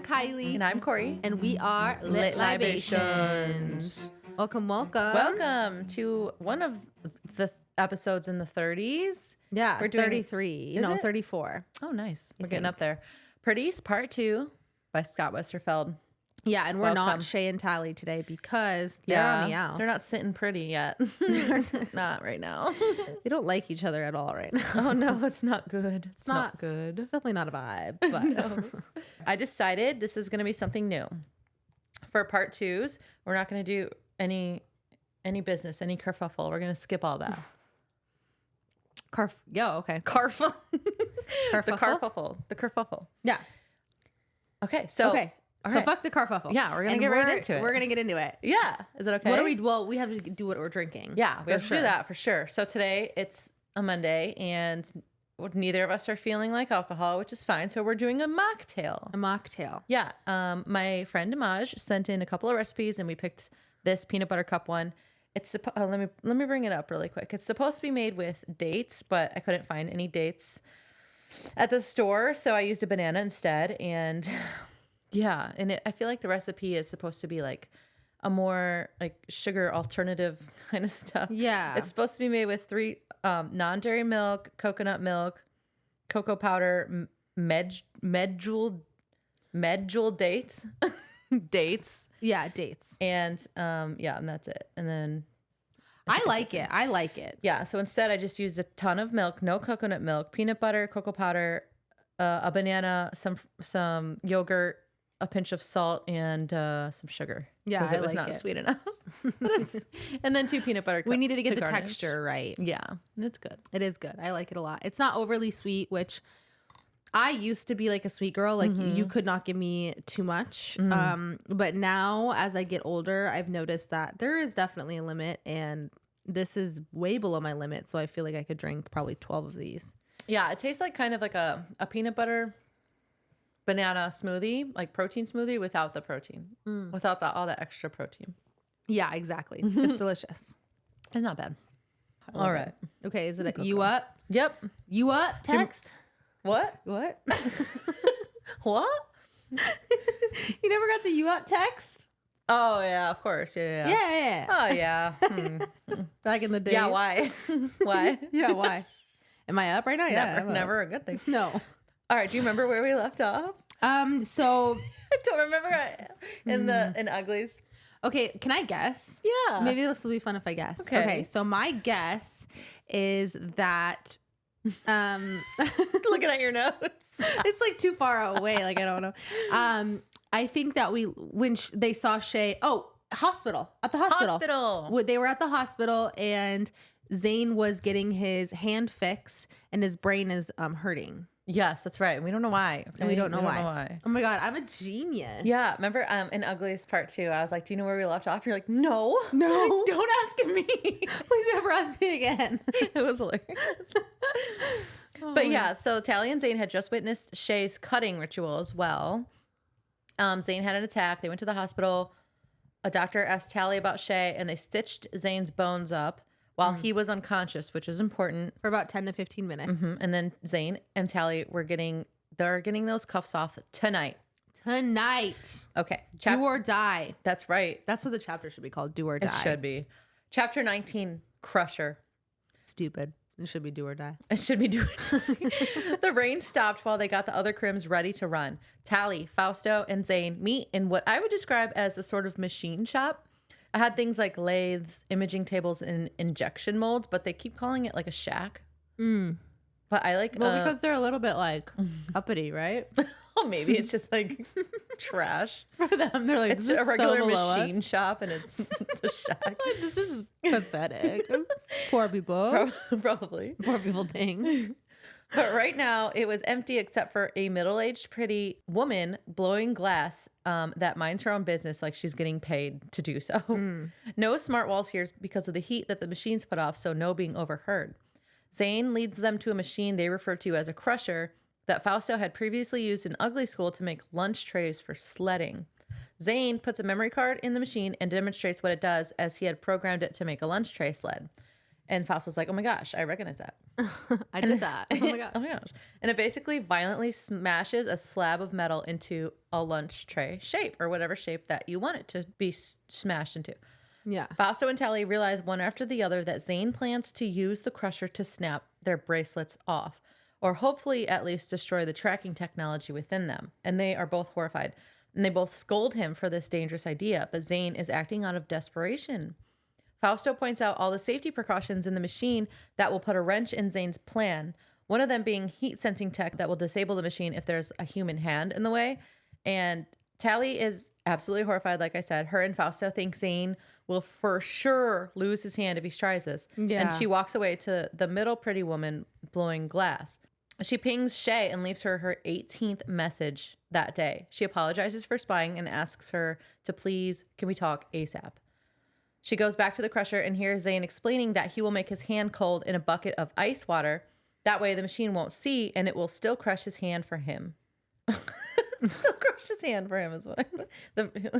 I'm Kylie. And I'm Corey. And we are Lit Libations. Welcome. Welcome to one of the episodes in the 30s. Yeah, we're doing 33. No, 34. Oh, nice. We're getting up there. Pretties, Part 2 by Scott Westerfeld. Yeah, and we're not Shay and Tally today because they're on the outs. They're not sitting pretty yet. Not right now. They don't like each other at all right now. Oh, no, it's not good. It's not good. It's definitely not a vibe. But No. I decided this is going to be something new. For Part 2s, we're not going to do any business, any kerfuffle. We're going to skip all that. okay. Carfuffle. Kerfuffle? The kerfuffle. Yeah. Okay, so... Okay. All So right. fuck the kerfuffle. Yeah, we're going to get right into it. We're going to get into it. Yeah. Is it okay? What do we... Well, we have to do what we're drinking. Yeah, we have to do that for sure. So today it's a Monday and neither of us are feeling like alcohol, which is fine. So we're doing a mocktail. A mocktail. Yeah. My friend Amaj sent in a couple of recipes and we picked this peanut butter cup one. It's let me bring it up really quick. It's supposed to be made with dates, but I couldn't find any dates at the store, so I used a banana instead. And yeah, and I feel like the recipe is supposed to be like a more like sugar alternative kind of stuff. Yeah. It's supposed to be made with 3 non-dairy milk, coconut milk, cocoa powder, medjool dates. Dates. Yeah, dates. And and that's it. And then I like it. Yeah, so instead I just used a ton of milk, no coconut milk, peanut butter, cocoa powder, a banana, some yogurt, a pinch of salt, and some sugar. Yeah, because it was like not it. sweet enough. And then 2 peanut butter cups. We needed to get the garnish. texture right. Yeah, it's good. It is good. I like it a lot. It's not overly sweet, which I used to be like a sweet girl. Like you could not give me too much. But now as I get older, I've noticed that there is definitely a limit, and this is way below my limit. So I feel like I could drink probably 12 of these. Yeah, It tastes like kind of like a peanut butter banana smoothie, like protein smoothie without the protein, without all that extra protein. Yeah, exactly. It's delicious. It's not bad. All right. Okay, is it a you up? Yep. You up text? What? What? What? You never got the you up text? Oh, yeah, of course. Yeah. Yeah. Oh, yeah. Back in the day. Yeah, why? Why? Yeah, why? Am I up right now? It's never a good thing. No. All right, do you remember where we left off? So I don't remember in Uglies. okay, can I guess? Yeah. Maybe this will be fun if I guess. Okay. So my guess is that Looking at your notes. it's like too far away. Like I don't know. I think that when they saw Shay, at the hospital. They were at the hospital and Zane was getting his hand fixed and his brain is hurting. Yes, that's right. We don't know why. And we don't know why. Oh my God, I'm a genius. Yeah, remember in Uglies Part 2, I was like, do you know where we left off? You're like, no. Don't ask me. Please never ask me again. It was hilarious. But yeah, so Tally and Zane had just witnessed Shay's cutting ritual as well. Zane had an attack. They went to the hospital. A doctor asked Tally about Shay, and they stitched Zane's bones up while he was unconscious, which is important. For about 10 to 15 minutes. And then Zane and Tally they're getting those cuffs off tonight. Okay. Do or die. That's right. That's what the chapter should be called. Do or die. It should be. Chapter 19, Crusher. Stupid. It should be do or die. It should be do or die. The rain stopped while they got the other crims ready to run. Tally, Fausto, and Zane meet in what I would describe as a sort of machine shop. I had things like lathes, imaging tables, and injection molds, but they keep calling it like a shack. But I like... Well, because they're a little bit like uppity, right? Oh, maybe it's just like trash. For them, they're like, It's a regular machine shop and it's a shack. This is pathetic. Poor people. Probably. Poor people thing. But right now, it was empty except for a middle-aged, pretty woman blowing glass that minds her own business like she's getting paid to do so. No smart walls here because of the heat that the machines put off, so no being overheard. Zane leads them to a machine they refer to as a crusher that Fausto had previously used in Ugly School to make lunch trays for sledding. Zane puts a memory card in the machine and demonstrates what it does as he had programmed it to make a lunch tray sled. And Fausto's like, oh my gosh, I recognize that. I did that. Oh my gosh. Oh my gosh. And it basically violently smashes a slab of metal into a lunch tray shape, or whatever shape that you want it to be smashed into. Yeah. Fausto and Tally realize one after the other that Zane plans to use the crusher to snap their bracelets off, or hopefully at least destroy the tracking technology within them. And they are both horrified. And they both scold him for this dangerous idea, but Zane is acting out of desperation. Fausto points out all the safety precautions in the machine that will put a wrench in Zane's plan, one of them being heat sensing tech that will disable the machine if there's a human hand in the way. And Tally is absolutely horrified, like I said. Her and Fausto think Zane will for sure lose his hand if he tries this. Yeah. And she walks away to the middle pretty woman blowing glass. She pings Shay and leaves her 18th message that day. She apologizes for spying and asks her to please, can we talk ASAP? She goes back to the crusher and hears Zane explaining that he will make his hand cold in a bucket of ice water. That way the machine won't see and it will still crush his hand for him. Still crush his hand for him is what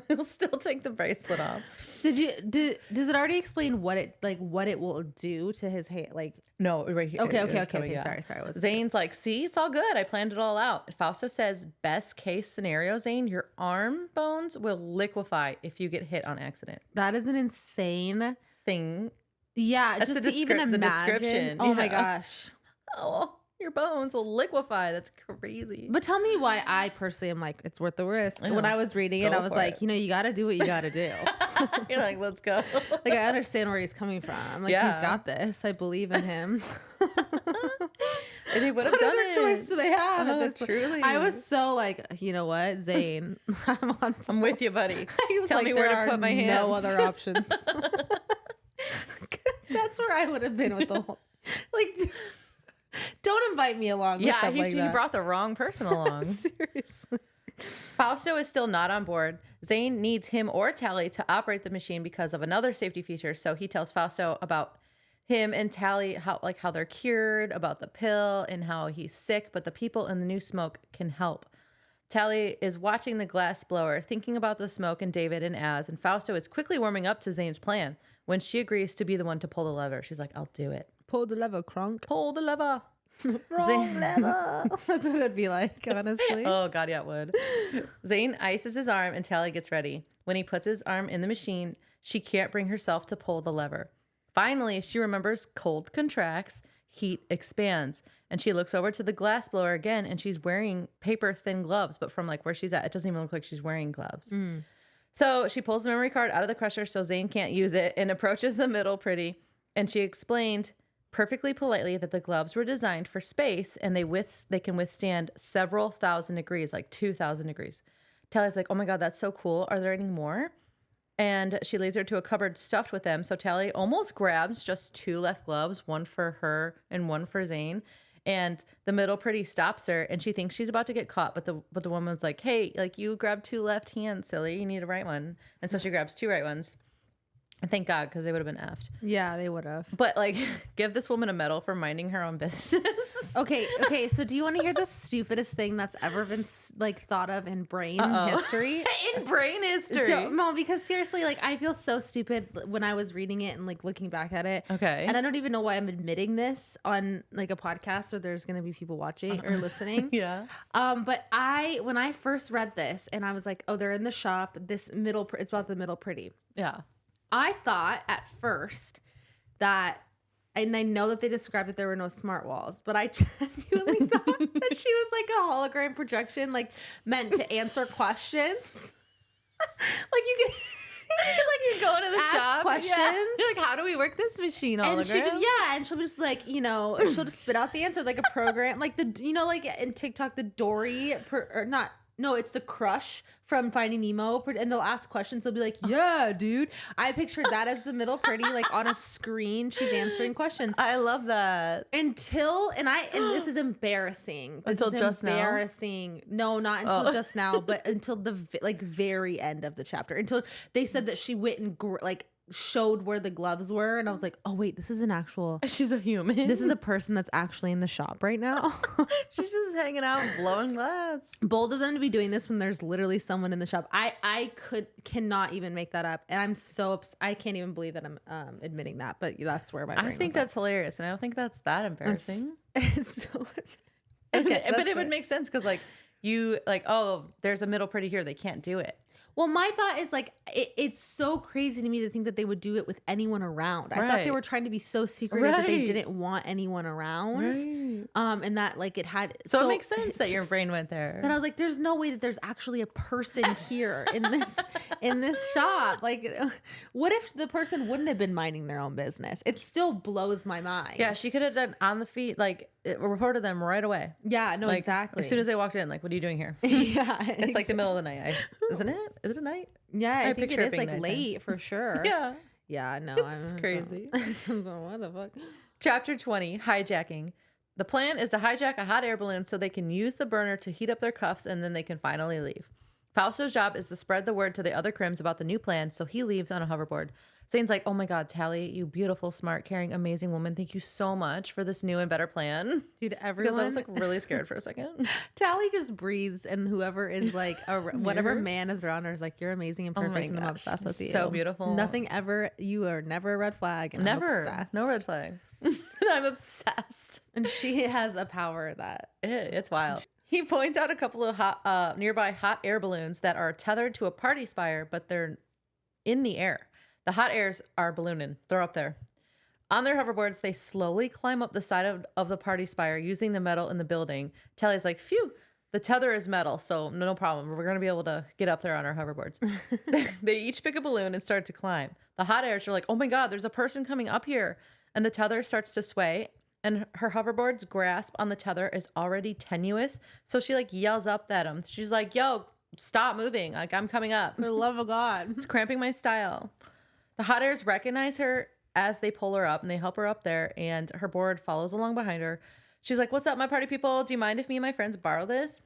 he'll still take the bracelet off. Does it already explain what it will do to his hand? Like, no, right here. Okay. Yeah. Sorry. Zane's like, see, it's all good. I planned it all out. Fausto says, best case scenario, Zane, your arm bones will liquefy if you get hit on accident. That is an insane thing. Yeah, that's just to even imagine. The description. Oh my gosh. Oh, your bones will liquefy. That's crazy. But tell me why I personally am like, it's worth the risk. When I was reading it, I was like, you got to do what you got to do. You're like, let's go. Like, I understand where he's coming from. Like, he's got this. I believe in him. And he would have done it. What other choice do they have at this point? Truly. I was so like, you know what, Zane, I'm with you, buddy. Tell like, me where to put my hands. No other options. That's where I would have been with the whole, like, don't invite me along with stuff like that. He brought the wrong person along. Seriously. Fausto is still not on board. Zane needs him or Tally to operate the machine because of another safety feature. So he tells Fausto about him and Tally, how they're cured, about the pill, and how he's sick, but the people in the new smoke can help. Tally is watching the glass blower, thinking about the smoke and David and Az, and Fausto is quickly warming up to Zane's plan when she agrees to be the one to pull the lever. She's like, I'll do it. Pull the lever, Kronk. Pull the lever. Wrong lever. That's what it'd be like, honestly. Oh, God, yeah, it would. Zane ices his arm and Tally gets ready. When he puts his arm in the machine, she can't bring herself to pull the lever. Finally, she remembers cold contracts, heat expands, and she looks over to the glass blower again, and she's wearing paper thin gloves, but from like where she's at, it doesn't even look like she's wearing gloves. So she pulls the memory card out of the crusher so Zane can't use it and approaches the middle pretty, and she explained perfectly politely that the gloves were designed for space and they can withstand several thousand degrees, like 2,000 degrees. Tally's like, oh my God, that's so cool. Are there any more? And she leads her to a cupboard stuffed with them. So Tally almost grabs just 2 left gloves, one for her and one for Zane. And the middle pretty stops her and she thinks she's about to get caught. But the woman's like, hey, like you grabbed 2 left hands, silly. You need a right one. And so she grabs 2 right ones. And thank God, because they would have been effed. Yeah, they would have. But like, give this woman a medal for minding her own business. Okay. So do you want to hear the stupidest thing that's ever been like thought of in brain history? In brain history? No, because seriously, like I feel so stupid when I was reading it and like looking back at it. Okay. And I don't even know why I'm admitting this on like a podcast where there's going to be people watching or listening. Yeah. But when I first read this and I was like, oh, they're in the shop. It's about the middle pretty. Yeah. I thought at first that, and I know that they described that there were no smart walls, but I genuinely thought that she was like a hologram projection, like meant to answer questions. Like you could like you're going to the ask shop. questions. Yeah. You're like, how do we work this machine hologram? And she'll just like, she'll just spit out the answer like a program, like like in TikTok, the Dory, it's the Crush from Finding Nemo, and they'll ask questions. They'll be like, yeah, dude. I pictured that as the middle pretty, like on a screen. She's answering questions. I love that. And this is embarrassing. Just now? Embarrassing. No, not until just now, but until the very end of the chapter. Until they said that she went and showed where the gloves were, and I was like, oh wait, this is an actual. She's a human. This is a person that's actually in the shop right now. She's just hanging out, blowing glass. Bold of them to be doing this when there's literally someone in the shop. I cannot even make that up, and I'm so I can't even believe that I'm admitting that. But that's where my brain I think was that's hilarious, and I don't think that's that embarrassing. It's so. Okay, but it would make sense because like you like, oh, there's a middle pretty here. They can't do it. Well, my thought is like it's so crazy to me to think that they would do it with anyone around. I thought they were trying to be so secretive that they didn't want anyone around. And that like it had so it makes sense that your brain went there. But I was like, there's no way that there's actually a person here in this shop. Like, what if the person wouldn't have been minding their own business? It still blows my mind. Yeah, she could have done on the feet, like it reported them right away. Yeah, no, like, exactly. As soon as they walked in, like, what are you doing here? Yeah, it's like the middle of the night. Isn't it? Is it a night? Yeah, I think it is like nighttime. Late for sure. Yeah. Yeah, no, it's crazy. What the fuck? Chapter 20, hijacking. The plan is to hijack a hot air balloon so they can use the burner to heat up their cuffs and then they can finally leave. Fausto's job is to spread the word to the other crims about the new plan, so he leaves on a hoverboard. Zane's like, oh my God, Tally, you beautiful, smart, caring, amazing woman. Thank you so much for this new and better plan. Dude, everyone. Because I was like really scared for a second. Tally just breathes, and whoever is like, whatever man is around her is like, you're amazing and perfect, and I'm obsessed with you. So beautiful. Nothing ever, you are never a red flag. And never. No red flags. And I'm obsessed. And she has a power that. It's wild. He points out a couple of nearby hot air balloons that are tethered to a party spire, but they're in the air. The hot airs are ballooning. They're up there. On their hoverboards, they slowly climb up the side of the party spire using the metal in the building. Tally's like, phew, the tether is metal, so no problem. We're going to be able to get up there on our hoverboards. They each pick a balloon and start to climb. The hot airs are like, oh my God, there's a person coming up here. And the tether starts to sway. And her hoverboard's grasp on the tether is already tenuous. So she like yells up at him. She's like, yo, stop moving. Like, I'm coming up. For the love of God. It's cramping my style. The hot airs recognize her as they pull her up and they help her up there. And her board follows along behind her. She's like, what's up, my party people? Do you mind if me and my friends borrow this?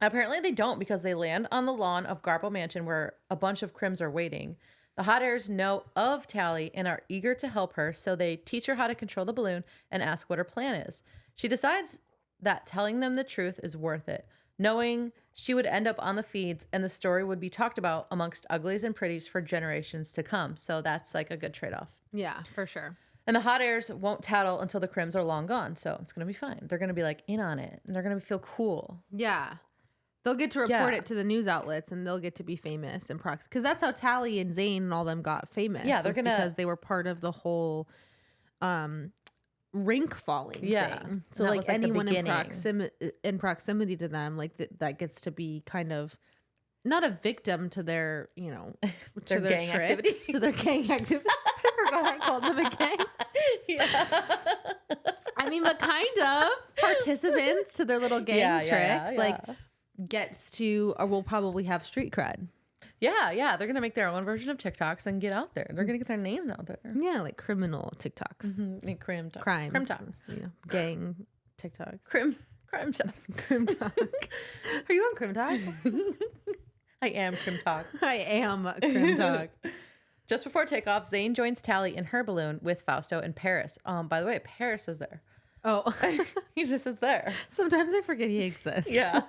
Apparently they don't because they land on the lawn of Garbo Mansion where a bunch of crims are waiting. The hot airs know of Tally and are eager to help her, so they teach her how to control the balloon and ask what her plan is. She decides that telling them the truth is worth it, knowing she would end up on the feeds and the story would be talked about amongst uglies and pretties for generations to come. So that's like a good trade-off. Yeah, for sure. And the hot airs won't tattle until the crims are long gone, so it's going to be fine. They're going to be like in on it, and they're going to feel cool. Yeah. They'll get to report it to the news outlets, and they'll get to be famous and proxy. Because that's how Tally and Zane and all them got famous. Yeah, they're gonna because they were part of the whole rink falling thing. So like anyone in proximity to them, like that gets to be kind of not a victim to their, you know, to their gang tricks, activities. to their gang activities. I forgot I called them a gang. Yeah. I mean, but kind of participants to their little gang tricks, like. Gets to, or will probably have street cred. Yeah. They're going to make their own version of TikToks and get out there. They're going to get their names out there. Yeah, like criminal TikToks. Mm-hmm. Crimes. Crim talk. You know, gang TikToks. Crime talk. Crim talk. Are you on Crim talk? I am Crim talk. I am Crim talk. Just before takeoff, Zane joins Tally in her balloon with Fausto and Paris. By the way, Paris is there. Oh. He just is there. Sometimes I forget he exists. Yeah.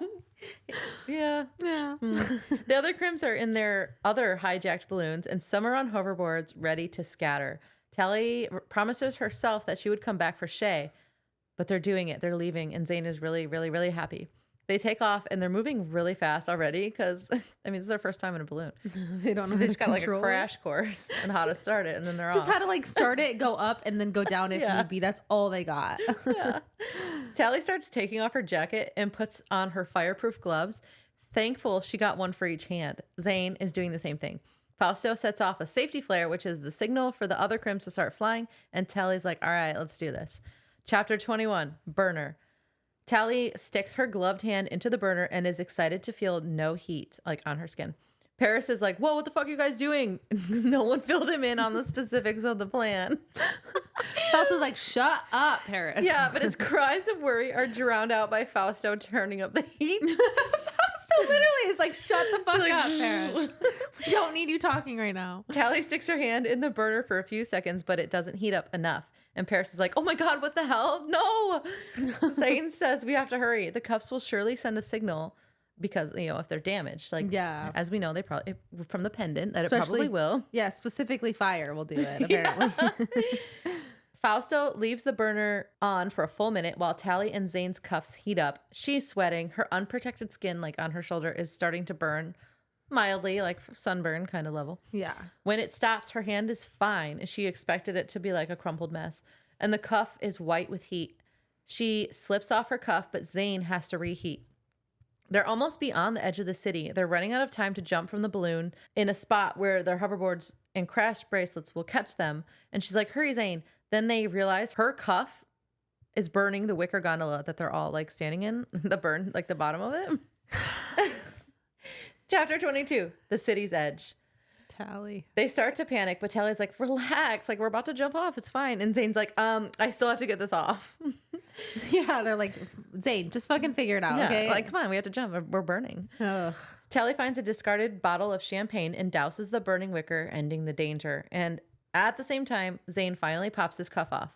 The other crims are in their other hijacked balloons, and some are on hoverboards ready to scatter. Tally promises herself that she would come back for Shay, but they're doing it. They're leaving, and Zane is really, really, really happy. They take off, and they're moving really fast already because, I mean, this is their first time in a balloon. They don't know. They just got like a crash course on how to start it, and then they're just off. how to like start it, go up, and then go down if need be. That's all they got. Yeah. Tally starts taking off her jacket and puts on her fireproof gloves. Thankful she got one for each hand. Zane is doing the same thing. Fausto sets off a safety flare, which is the signal for the other crims to start flying, and Tally's like, all right, let's do this. Chapter 21, Burner. Tally sticks her gloved hand into the burner and is excited to feel no heat, like on her skin. Paris is like, whoa, what the fuck are you guys doing? Because no one filled him in on the specifics of the plan. Fausto's like, shut up, Paris. Yeah, but his cries of worry are drowned out by Fausto turning up the heat. literally is like, shut the fuck up, Paris. We don't need you talking right now. Tally sticks her hand in the burner for a few seconds, but it doesn't heat up enough. And Paris is like, oh my God, what the hell? No. Zane says we have to hurry. The cuffs will surely send a signal because, if they're damaged. Like, yeah. As we know, they probably, from the pendant, that it probably will. Yeah, specifically fire will do it, apparently. Fausto leaves the burner on for a full minute while Tally and Zane's cuffs heat up. She's sweating. Her unprotected skin, like on her shoulder, is starting to burn mildly, like sunburn kind of level. Yeah. When it stops, her hand is fine. She expected it to be like a crumpled mess. And the cuff is white with heat. She slips off her cuff, but Zane has to reheat. They're almost beyond the edge of the city. They're running out of time to jump from the balloon in a spot where their hoverboards and crash bracelets will catch them. And she's like, hurry, Zane. Then they realize her cuff is burning the wicker gondola that they're all like standing in, the bottom of it. Chapter 22, the city's edge. Tally. They start to panic, but Tally's like, relax, like we're about to jump off. It's fine. And Zane's like, I still have to get this off. Yeah, they're like, Zane, just fucking figure it out, okay? Like, come on, we have to jump. We're burning. Ugh. Tally finds a discarded bottle of champagne and douses the burning wicker, ending the danger. And at the same time, Zane finally pops his cuff off.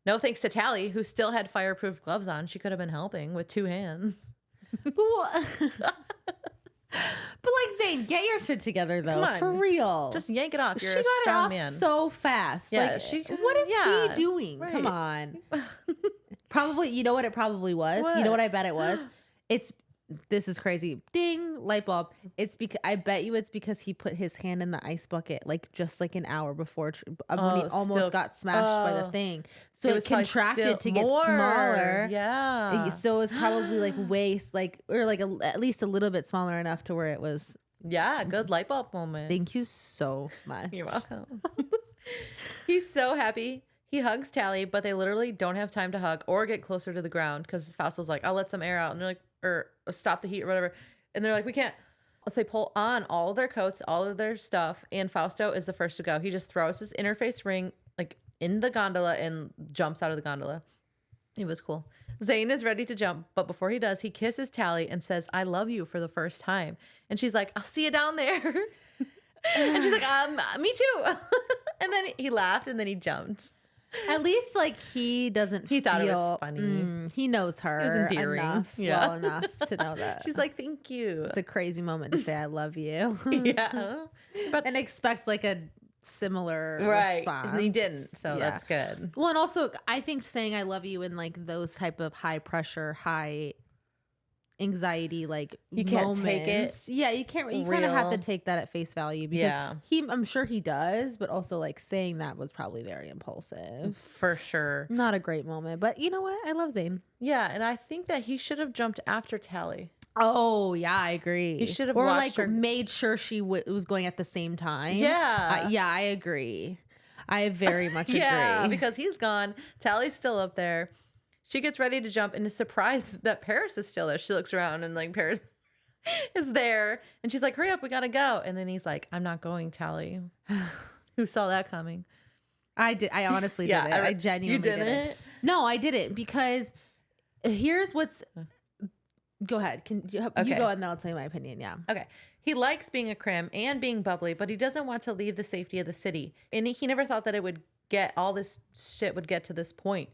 No thanks to Tally, who still had fireproof gloves on. She could have been helping with 2 hands. But like, Zane, get your shit together though. Come on. For real. Just yank it off. You're she a got it strong off man. so fast. Yeah, like, what is he doing? Right. Come on. Probably, you know what it probably was? What? You know what I bet it was? This is crazy. Ding, light bulb. I bet you it's because he put his hand in the ice bucket just like an hour before when he almost got smashed by the thing. So it contracted to get smaller. Yeah. So it was probably like waist, or at least a little bit smaller enough to where it was. Yeah, good light bulb moment. Thank you so much. You're welcome. He's so happy. He hugs Tally, but they literally don't have time to hug or get closer to the ground because Fausto's like, I'll let some air out. And they're like, or stop the heat or whatever. And they're like, we can't. So they pull on all of their coats, all of their stuff. And Fausto is the first to go. He just throws his interface ring like in the gondola and jumps out of the gondola. It was cool. Zane is ready to jump, but before he does, he kisses Tally and says, I love you for the first time. And she's like, I'll see you down there. And she's like, me too. And then he laughed and then he jumped. At least he doesn't He thought it was funny. He knows her It was endearing. well enough to know that. She's like, thank you. It's a crazy moment to say I love you. Yeah. But and expect a similar response. And he didn't, so that's good. Well, and also I think saying I love you in those type of high pressure, high anxiety you can't take it. Yeah, you can't. You kind of have to take that at face value because I'm sure he does, but also saying that was probably very impulsive. For sure. Not a great moment, but you know what? I love Zane. Yeah, and I think that he should have jumped after Tally. Oh yeah, I agree. He should have made sure she was going at the same time. Yeah, yeah, I agree. I very much agree. Yeah, because he's gone. Tally's still up there. She gets ready to jump and is surprised that Paris is still there. She looks around and Paris is there. And she's like, hurry up, we gotta go. And then he's like, I'm not going, Tally. Who saw that coming? I did. I honestly did it. I genuinely didn't. No, I didn't because here's what's... Go ahead. You go and then I'll tell you my opinion. Yeah. Okay. He likes being a crim and being bubbly, but he doesn't want to leave the safety of the city. And he never thought that all this shit would get to this point.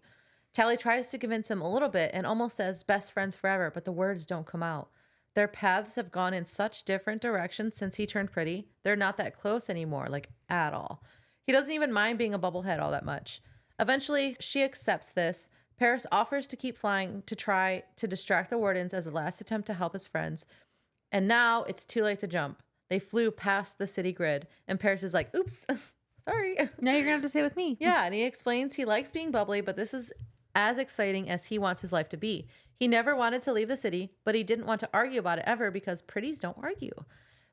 Tally tries to convince him a little bit and almost says best friends forever, but the words don't come out. Their paths have gone in such different directions since he turned pretty. They're not that close anymore, at all. He doesn't even mind being a bubblehead all that much. Eventually, she accepts this. Paris offers to keep flying to try to distract the wardens as a last attempt to help his friends. And now it's too late to jump. They flew past the city grid, and Paris is like, oops, sorry. Now you're going to have to stay with me. Yeah, and he explains he likes being bubbly, but this is as exciting as he wants his life to be. He never wanted to leave the city, but he didn't want to argue about it ever because pretties don't argue.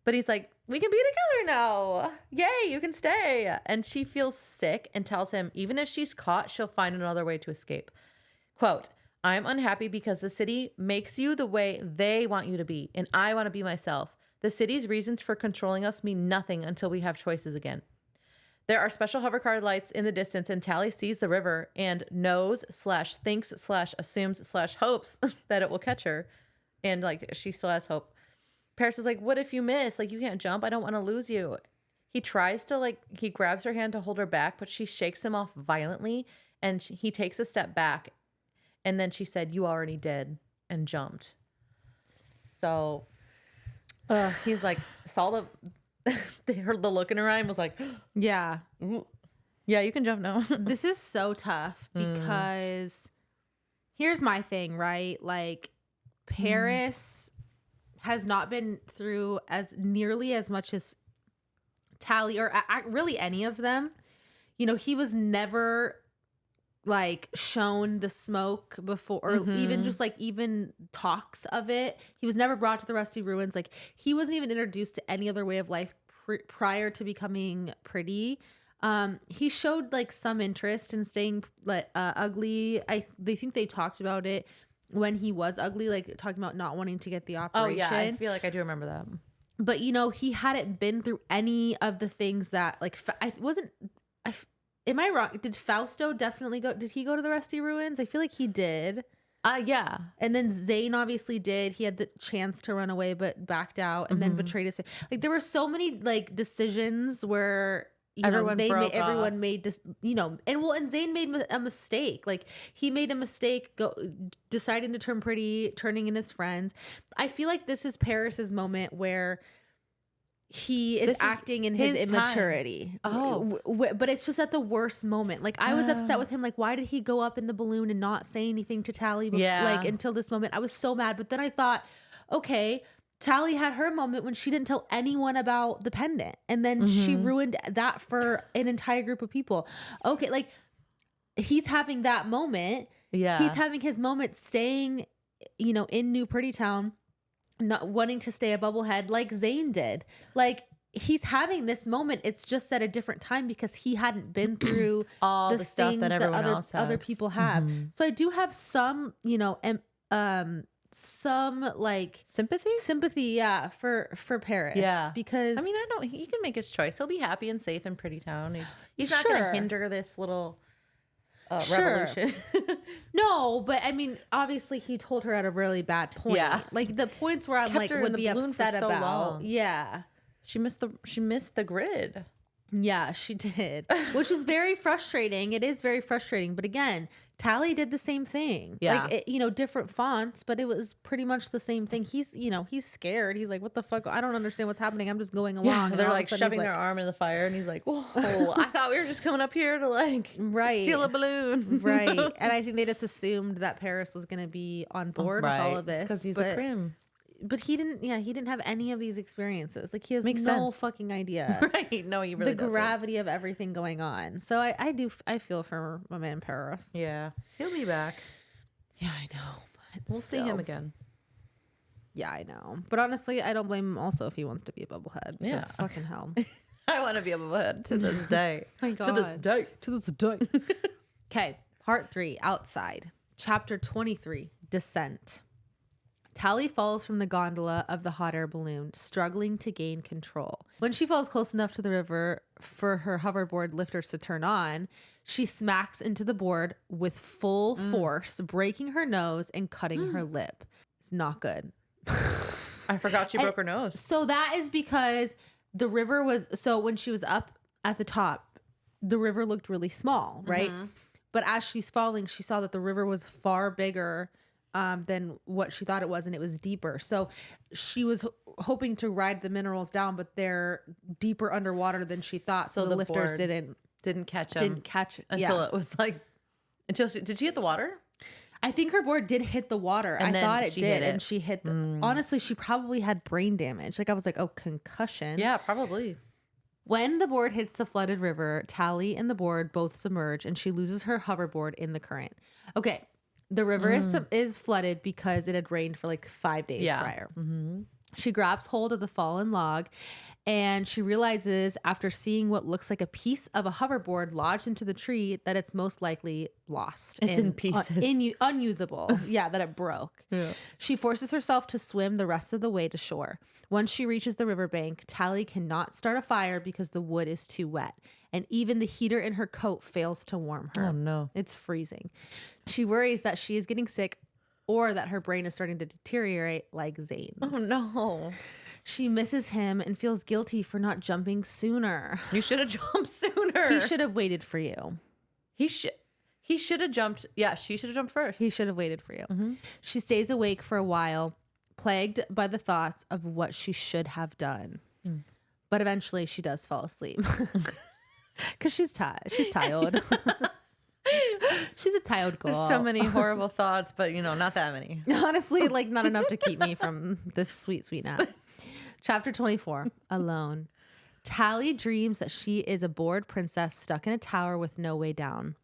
But he's like, we can be together now. Yay, you can stay. And she feels sick and tells him even if she's caught, she'll find another way to escape. Quote, I'm unhappy because the city makes you the way they want you to be, and I want to be myself. The city's reasons for controlling us mean nothing until we have choices again. There are special hovercard lights in the distance, and Tally sees the river and knows/thinks/assumes/hopes that it will catch her. And she still has hope. Paris is like, what if you miss? Like, you can't jump. I don't want to lose you. He tries to, like, he grabs her hand to hold her back, but she shakes him off violently, and he takes a step back. And then she said, you already did, and jumped. So he's like, saw the look in her eye and was like, yeah. Yeah, you can jump now. This is so tough because here's my thing, right? Like, Paris has not been through as nearly as much as Tally or really any of them. You know, he was never like shown the smoke before, or even just like even talks of it. He was never brought to the Rusty Ruins. Like, he wasn't even introduced to any other way of life prior to becoming Pretty. He showed like some interest in staying like ugly. They think they talked about it when he was ugly, like talking about not wanting to get the operation. Oh yeah, I feel like I do remember that. But you know, he hadn't been through any of the things that like am I wrong? Did Fausto definitely go? Did he go to the Rusty Ruins? I feel like he did. Yeah. And then Zane obviously did. He had the chance to run away, but backed out and then betrayed us. Like, there were so many like decisions where everyone made this, and Zane made a mistake. Like, he made a mistake deciding to turn Pretty, turning in his friends. I feel like this is Paris's moment where he is acting in his immaturity. But it's just at the worst moment. Like, I was upset with him. Like, why did he go up in the balloon and not say anything to Tally like until this moment? I was so mad. But then I thought, okay, Tally had her moment when she didn't tell anyone about the pendant. And then she ruined that for an entire group of people. Okay, like, he's having that moment. Yeah. He's having his moment staying, in New Pretty Town, not wanting to stay a bubblehead like Zane did. Like, he's having this moment. It's just at a different time because he hadn't been through all the stuff that everyone else has. Other people have. So I do have some, some like sympathy, yeah, for Paris. Yeah, because I mean, he can make his choice. He'll be happy and safe in Pretty Town. He's not going to hinder this little revolution. No, but I mean, obviously he told her at a really bad point. Yeah, like the points where I'm like would be upset about. Long. Yeah, she missed the grid. Yeah, she did, which is very frustrating. It is very frustrating. But again, Tally did the same thing. Yeah, like different fonts, but it was pretty much the same thing. He's scared. He's like, what the fuck? I don't understand what's happening. I'm just going along. Yeah, they're like shoving their arm in the fire, and he's like, whoa, I thought we were just coming up here to like steal a balloon. Right. And I think they just assumed that Paris was going to be on board with all of this because he's a crim. But he didn't have any of these experiences. Like, he has no fucking idea. Right. No, he really doesn't. The gravity of everything going on. So I feel for my man Paris. Yeah. He'll be back. Yeah, I know. But we'll see him again. Yeah, I know. But honestly, I don't blame him also if he wants to be a bubblehead. Yeah. It's fucking hell. I want to be a bubblehead to this day. My God. To this day. Okay. Part 3, Outside. Chapter 23, Descent. Tally falls from the gondola of the hot air balloon, struggling to gain control. When she falls close enough to the river for her hoverboard lifters to turn on, she smacks into the board with full force, breaking her nose and cutting her lip. It's not good. I forgot she broke her nose. So that is because the river was... So when she was up at the top, the river looked really small, right? But as she's falling, she saw that the river was far bigger than what she thought it was, and it was deeper. So she was hoping to ride the minerals down, but they're deeper underwater than she thought. So the lifters didn't catch them. Until it was like, did she hit the water? I think her board did hit the water. I thought it did, and she hit. Honestly, she probably had brain damage. Like, I was like, oh, concussion. Yeah, probably. When the board hits the flooded river, Tally and the board both submerge, and she loses her hoverboard in the current. Okay. The river is flooded because it had rained for like 5 days prior. She grabs hold of the fallen log, and she realizes after seeing what looks like a piece of a hoverboard lodged into the tree that it's most likely lost. It's in pieces. Unusable. Yeah, that it broke. Yeah. She forces herself to swim the rest of the way to shore. Once she reaches the riverbank, Tally cannot start a fire because the wood is too wet. And even the heater in her coat fails to warm her. Oh, no. It's freezing. She worries that she is getting sick or that her brain is starting to deteriorate like Zane's. Oh, no. She misses him and feels guilty for not jumping sooner. You should have jumped sooner. He should have waited for you. He should have jumped. Yeah, she should have jumped first. He should have waited for you. Mm-hmm. She stays awake for a while, plagued by the thoughts of what she should have done. But eventually she does fall asleep. Because she's tired. She's tired. She's a tired girl. There's so many horrible thoughts, but not that many. Honestly, like not enough to keep me from this sweet, sweet nap. Chapter 24, Alone. Tally dreams that she is a bored princess stuck in a tower with no way down.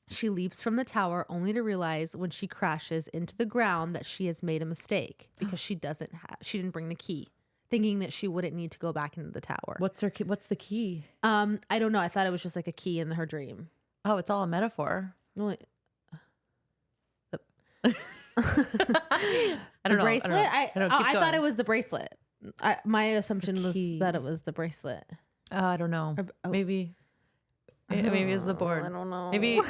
She leaps from the tower only to realize when she crashes into the ground that she has made a mistake because she didn't bring the key, thinking that she wouldn't need to go back into the tower. What's the key? I don't know. I thought it was just like a key in her dream. Oh, it's all a metaphor. Well, I don't know. bracelet? I thought it was the bracelet. My assumption was that it was the bracelet. Oh, I don't know. Maybe it's the board. I don't know. Maybe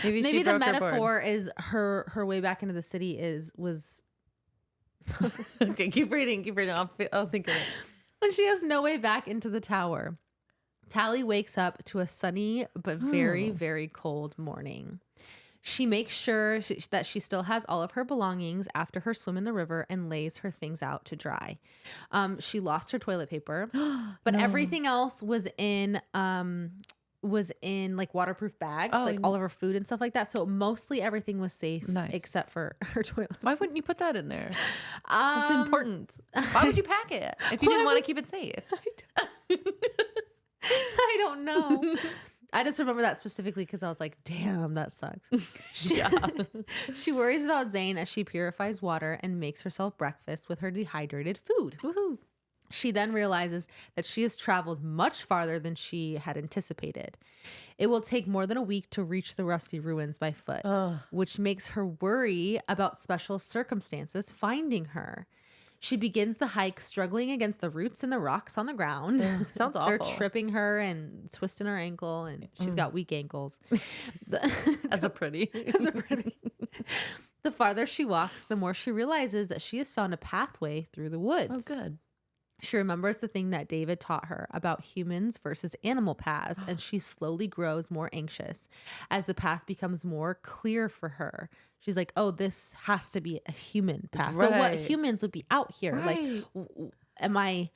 maybe the metaphor is her way back into the city was. Okay, keep reading. I'll think of it. When she has no way back into the tower, Tally wakes up to a sunny but very, very cold morning. She makes sure that she still has all of her belongings after her swim in the river and lays her things out to dry. She lost her toilet paper, but everything else was in like waterproof bags, like all of her food and stuff like that. So mostly everything was safe except for her toilet. Why wouldn't you put that in there? It's important. Why would you pack it if you didn't want to keep it safe? I don't know. I just remember that specifically because I was like, damn, that sucks. She worries about Zane as she purifies water and makes herself breakfast with her dehydrated food. Woohoo. She then realizes that she has traveled much farther than she had anticipated. It will take more than a week to reach the Rusty ruins by foot, which makes her worry about special circumstances finding her. She begins the hike struggling against the roots and the rocks on the ground. Sounds awful. They're tripping her and twisting her ankle, and she's got weak ankles. As a pretty. The farther she walks, the more she realizes that she has found a pathway through the woods. Oh, good. She remembers the thing that David taught her about humans versus animal paths, and she slowly grows more anxious as the path becomes more clear for her. She's like, oh, this has to be a human path. Right. But what humans would be out here? Right. Like, am I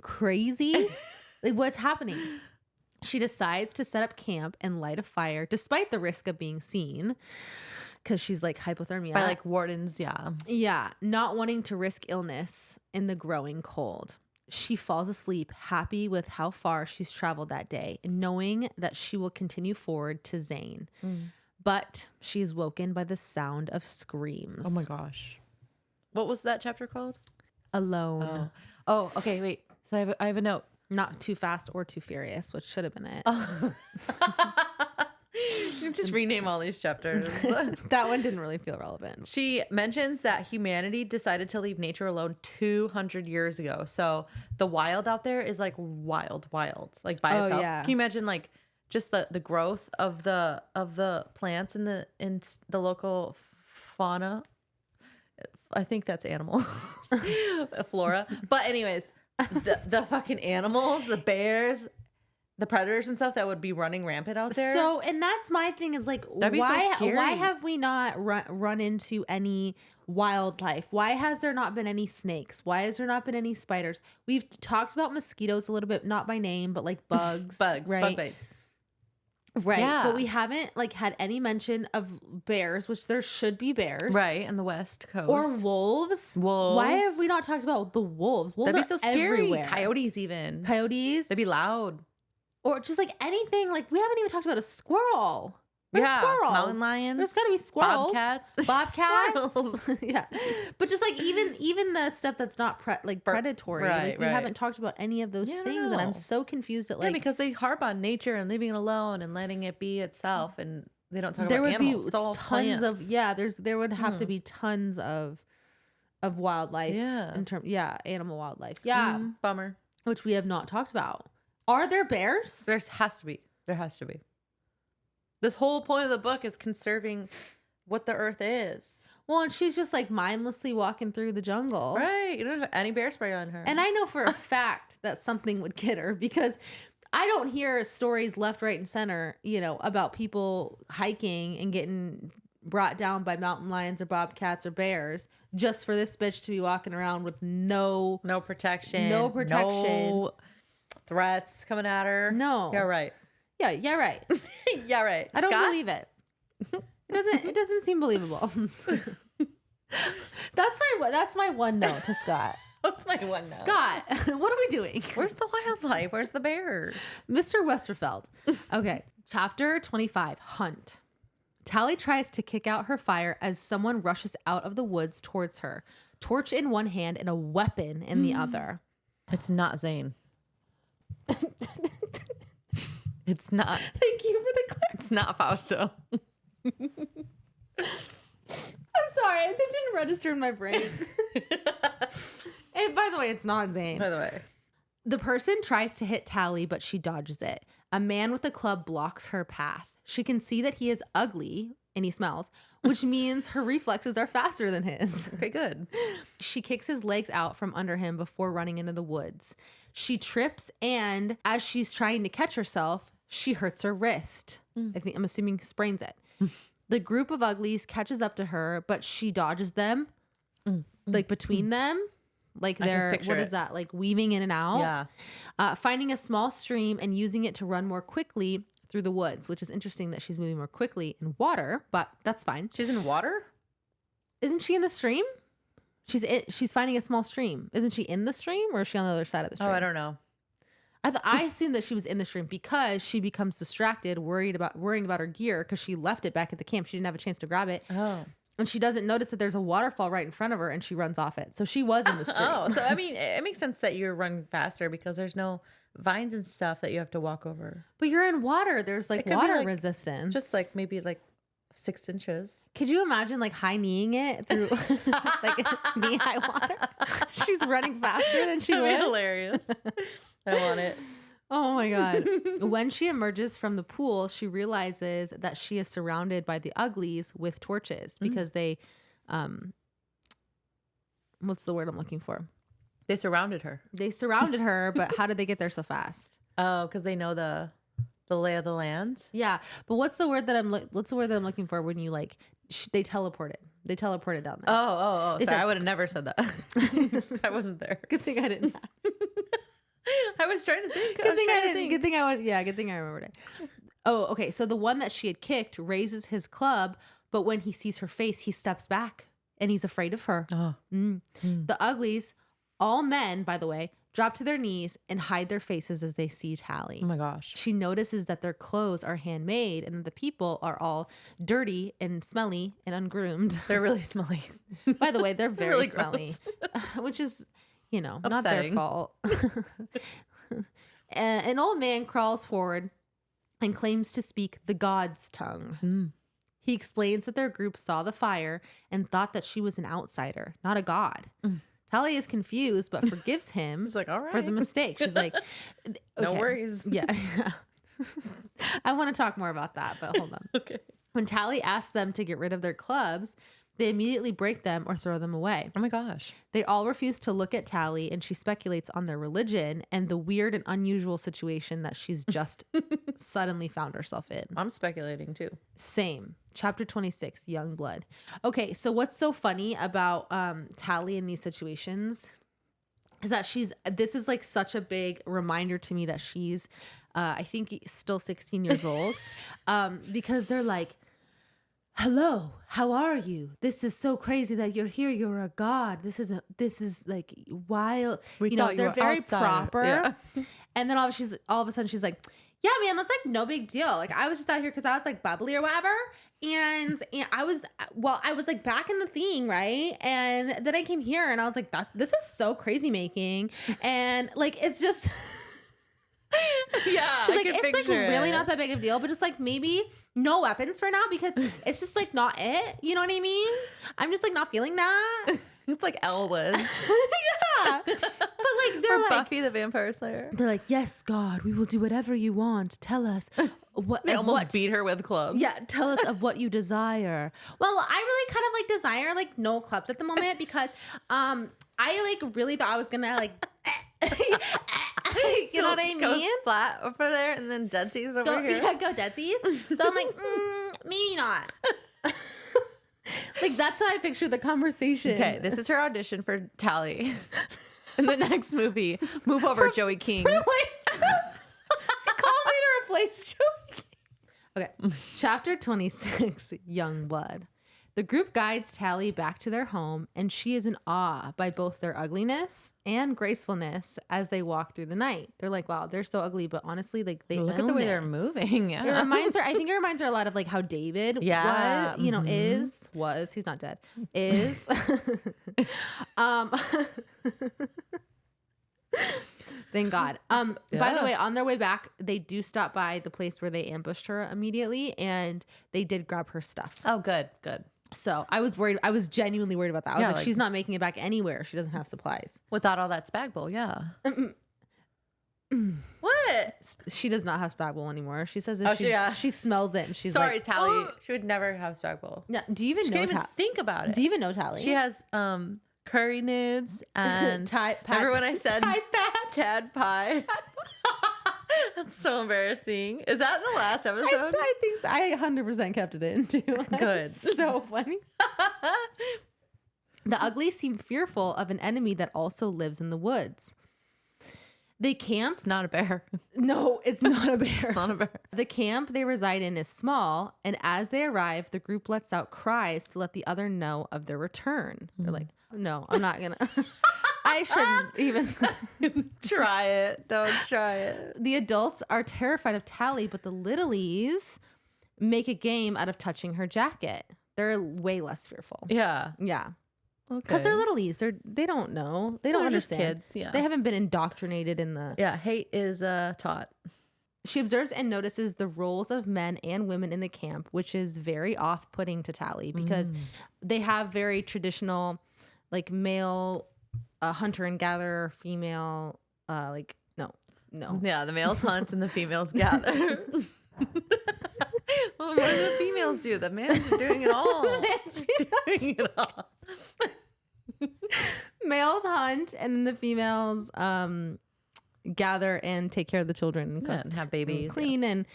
crazy? Like, what's happening? She decides to set up camp and light a fire despite the risk of being seen. Because she's like hypothermia. By like wardens, yeah. Yeah, not wanting to risk illness in the growing cold. She falls asleep, happy with how far she's traveled that day, and knowing that she will continue forward to Zane. But she is woken by the sound of screams. Oh my gosh. What was that chapter called? Alone. Oh, okay, wait. So I have a note. Not Too Fast or Too Furious, which should have been it. You just rename all these chapters. That one didn't really feel relevant. She mentions that humanity decided to leave nature alone 200 years ago. So the wild out there is like wild, like by itself. Yeah. Can you imagine like just the growth of the plants in the local fauna? I think that's animal flora. But anyways, the fucking animals, the bears, the predators and stuff that would be running rampant out there. So, and that's my thing is like, That'd be so scary. why have we not run into any wildlife? Why has there not been any snakes? Why has there not been any spiders? We've talked about mosquitoes a little bit, not by name, but like bugs, right? Bug bites. Right. Yeah. But we haven't like had any mention of bears, which there should be bears. Right. And the West Coast. Or wolves. Why have we not talked about the wolves? Wolves That'd be are so scary. everywhere. Coyotes even. Coyotes. They'd be loud. Or just like anything. Like we haven't even talked about a squirrel. There's squirrels. Mountain lions. There's got to be squirrels. Bobcats. Bobcats. Yeah. But just like even the stuff that's not predatory. Right, like we haven't talked about any of those things. And I'm so confused at like. Yeah, because they harp on nature and leaving it alone and letting it be itself. And they don't talk there about would animals. be It's all tons plants. there would have to be tons of wildlife. Yeah. Animal wildlife. Yeah. Bummer. Which we have not talked about. Are there bears? There has to be. This whole point of the book is conserving what the earth is. Well, and she's just like mindlessly walking through the jungle. Right. You don't have any bear spray on her. And I know for a fact that something would get her because I don't hear stories left, right, and center, you know, about people hiking and getting brought down by mountain lions or bobcats or bears just for this bitch to be walking around with no protection. No protection. No threats coming at her. No. Yeah, right. Yeah, right. Yeah, right. I don't Scott? believe it. It doesn't seem believable. That's my one note to Scott. What's my one note? Scott, what are we doing? Where's the wildlife? Where's the bears? Mr. Westerfeld. Okay. Chapter 25, Hunt. Tally tries to kick out her fire as someone rushes out of the woods towards her, torch in one hand and a weapon in the other. It's not Zane. It's not. Thank you for the clarity. It's not Fausto. I'm sorry. That didn't register in my brain. And by the way, it's not Zane. By the way. The person tries to hit Tally, but she dodges it. A man with a club blocks her path. She can see that he is ugly and he smells, which means her reflexes are faster than his. Okay, good. She kicks his legs out from under him before running into the woods. She trips, and as she's trying to catch herself, she hurts her wrist. I'm assuming sprains it. The group of uglies catches up to her, but she dodges them, like between them. Like they're, what is that? Like weaving in and out. Yeah. Finding a small stream and using it to run more quickly through the woods, which is interesting that she's moving more quickly in water, but that's fine. She's in water? Isn't she in the stream? She's finding a small stream. Isn't she in the stream or is she on the other side of the stream? Oh, I don't know. I assumed that she was in the stream because she becomes distracted, worrying about her gear because she left it back at the camp. She didn't have a chance to grab it. Oh. And she doesn't notice that there's a waterfall right in front of her and she runs off it. So she was in the stream. Oh, so I mean, it makes sense that you're running faster because there's no vines and stuff that you have to walk over. But you're in water. There's like water resistance. Just like maybe like 6 inches. Could you imagine like high kneeing it through like knee high water? She's running faster than she That'd would. be hilarious. I want it. Oh my God. When she emerges from the pool, she realizes that she is surrounded by the uglies with torches because they, what's the word I'm looking for? They surrounded her. They surrounded her, but how did they get there so fast? Oh, because they know the lay of the land. Yeah, but what's the word that I'm looking for when you like they teleported? They teleported down there. Oh. Sorry, I would have never said that. I wasn't there. Good thing I didn't. I was trying to think. Good thing I remembered it. Oh, okay. So the one that she had kicked raises his club, but when he sees her face, he steps back and he's afraid of her. Oh. The uglies, all men, by the way, drop to their knees and hide their faces as they see Tally. Oh my gosh. She notices that their clothes are handmade and that the people are all dirty and smelly and ungroomed. They're really smelly. By the way, they're very really smelly, which is, not upsetting. their fault. An old man crawls forward and claims to speak the god's tongue. He explains that their group saw the fire and thought that she was an outsider, not a god. Tally is confused, but forgives him She's like, all right. for the mistake. She's like, no okay. worries. Yeah. I want to talk more about that, but hold on. Okay. When Tally asks them to get rid of their clubs, they immediately break them or throw them away. Oh my gosh. They all refuse to look at Tally, and she speculates on their religion and the weird and unusual situation that she's just suddenly found herself in. I'm speculating too. Same. Chapter 26, Young Blood. Okay, so what's so funny about Tally in these situations is that this is like such a big reminder to me that she's, I think, still 16 years old, because they're like, hello, how are you? This is so crazy that you're here. You're a god. This is like wild. They're very proper. Yeah. And then all of a sudden she's like, yeah, man, that's like no big deal. Like I was just out here because I was like bubbly or whatever. And I was like back in the thing, right? And then I came here and I was like, this is so crazy making. And like, it's just, yeah. she's like, it's like really not that big of a deal, but just like maybe no weapons for now because it's just like not it. You know what I mean? I'm just like not feeling that. It's like Elle was. Yeah. But like, they're or like, Buffy the Vampire Slayer. they're like, yes, God, we will do whatever you want. Tell us. They almost beat her with clubs. Yeah, tell us of what you desire. Well, I really kind of like desire like no clubs at the moment because I like really thought I was gonna like you know what I mean? Go splat over there and then Deadsies over here. Yeah, go Deadsies. So I'm like, maybe not. Like that's how I picture the conversation. Okay, this is her audition for Tally. In the next movie, move over, Joey King. Call me to replace Joey King. Okay, chapter 26, Young Blood. The group guides Tally back to their home, and she is in awe by both their ugliness and gracefulness as they walk through the night. They're like, wow, they're so ugly, but honestly, like they look at the way they're moving. Yeah. It reminds her, I think it reminds her a lot of like how David was, you know, he's not dead, is. Thank God. By the way, on their way back, they do stop by the place where they ambushed her immediately, and they did grab her stuff. Oh, good. So I was worried. I was genuinely worried about that. I was like, she's not making it back anywhere. She doesn't have supplies. Without all that spag bowl, yeah. What? She does not have spag bowl anymore. She says if she smells it, and she's sorry, like, Tally. oh. She would never have spag bowl. Yeah. Do you even know? Can't even think about it. Do you even know Tally? She has curry nudes and everyone I said Tad Pie. That's so embarrassing. Is that the last episode? I think so. I 100% kept it in too. Good. So funny. The uglies seem fearful of an enemy that also lives in the woods. They camp. It's not a bear. No, it's not a bear. It's not a bear. The camp they reside in is small, and as they arrive, the group lets out cries to let the other know of their return. They're like, no, I'm not gonna. I shouldn't even try it. Don't try it. The adults are terrified of Tally, but the littlies make a game out of touching her jacket. They're way less fearful. Yeah. Yeah. Okay. Because they're littlies. They don't know. They don't understand. Just kids. Yeah. They haven't been indoctrinated in the. Yeah. Hate is taught. She observes and notices the roles of men and women in the camp, which is very off-putting to Tally because they have very traditional, like male hunter and gatherer, female, like no. Yeah, the males hunt and the females gather. Well, what do the females do? The man's doing it all. Doing it all. Males hunt and the females gather and take care of the children and cook and have babies, and clean, and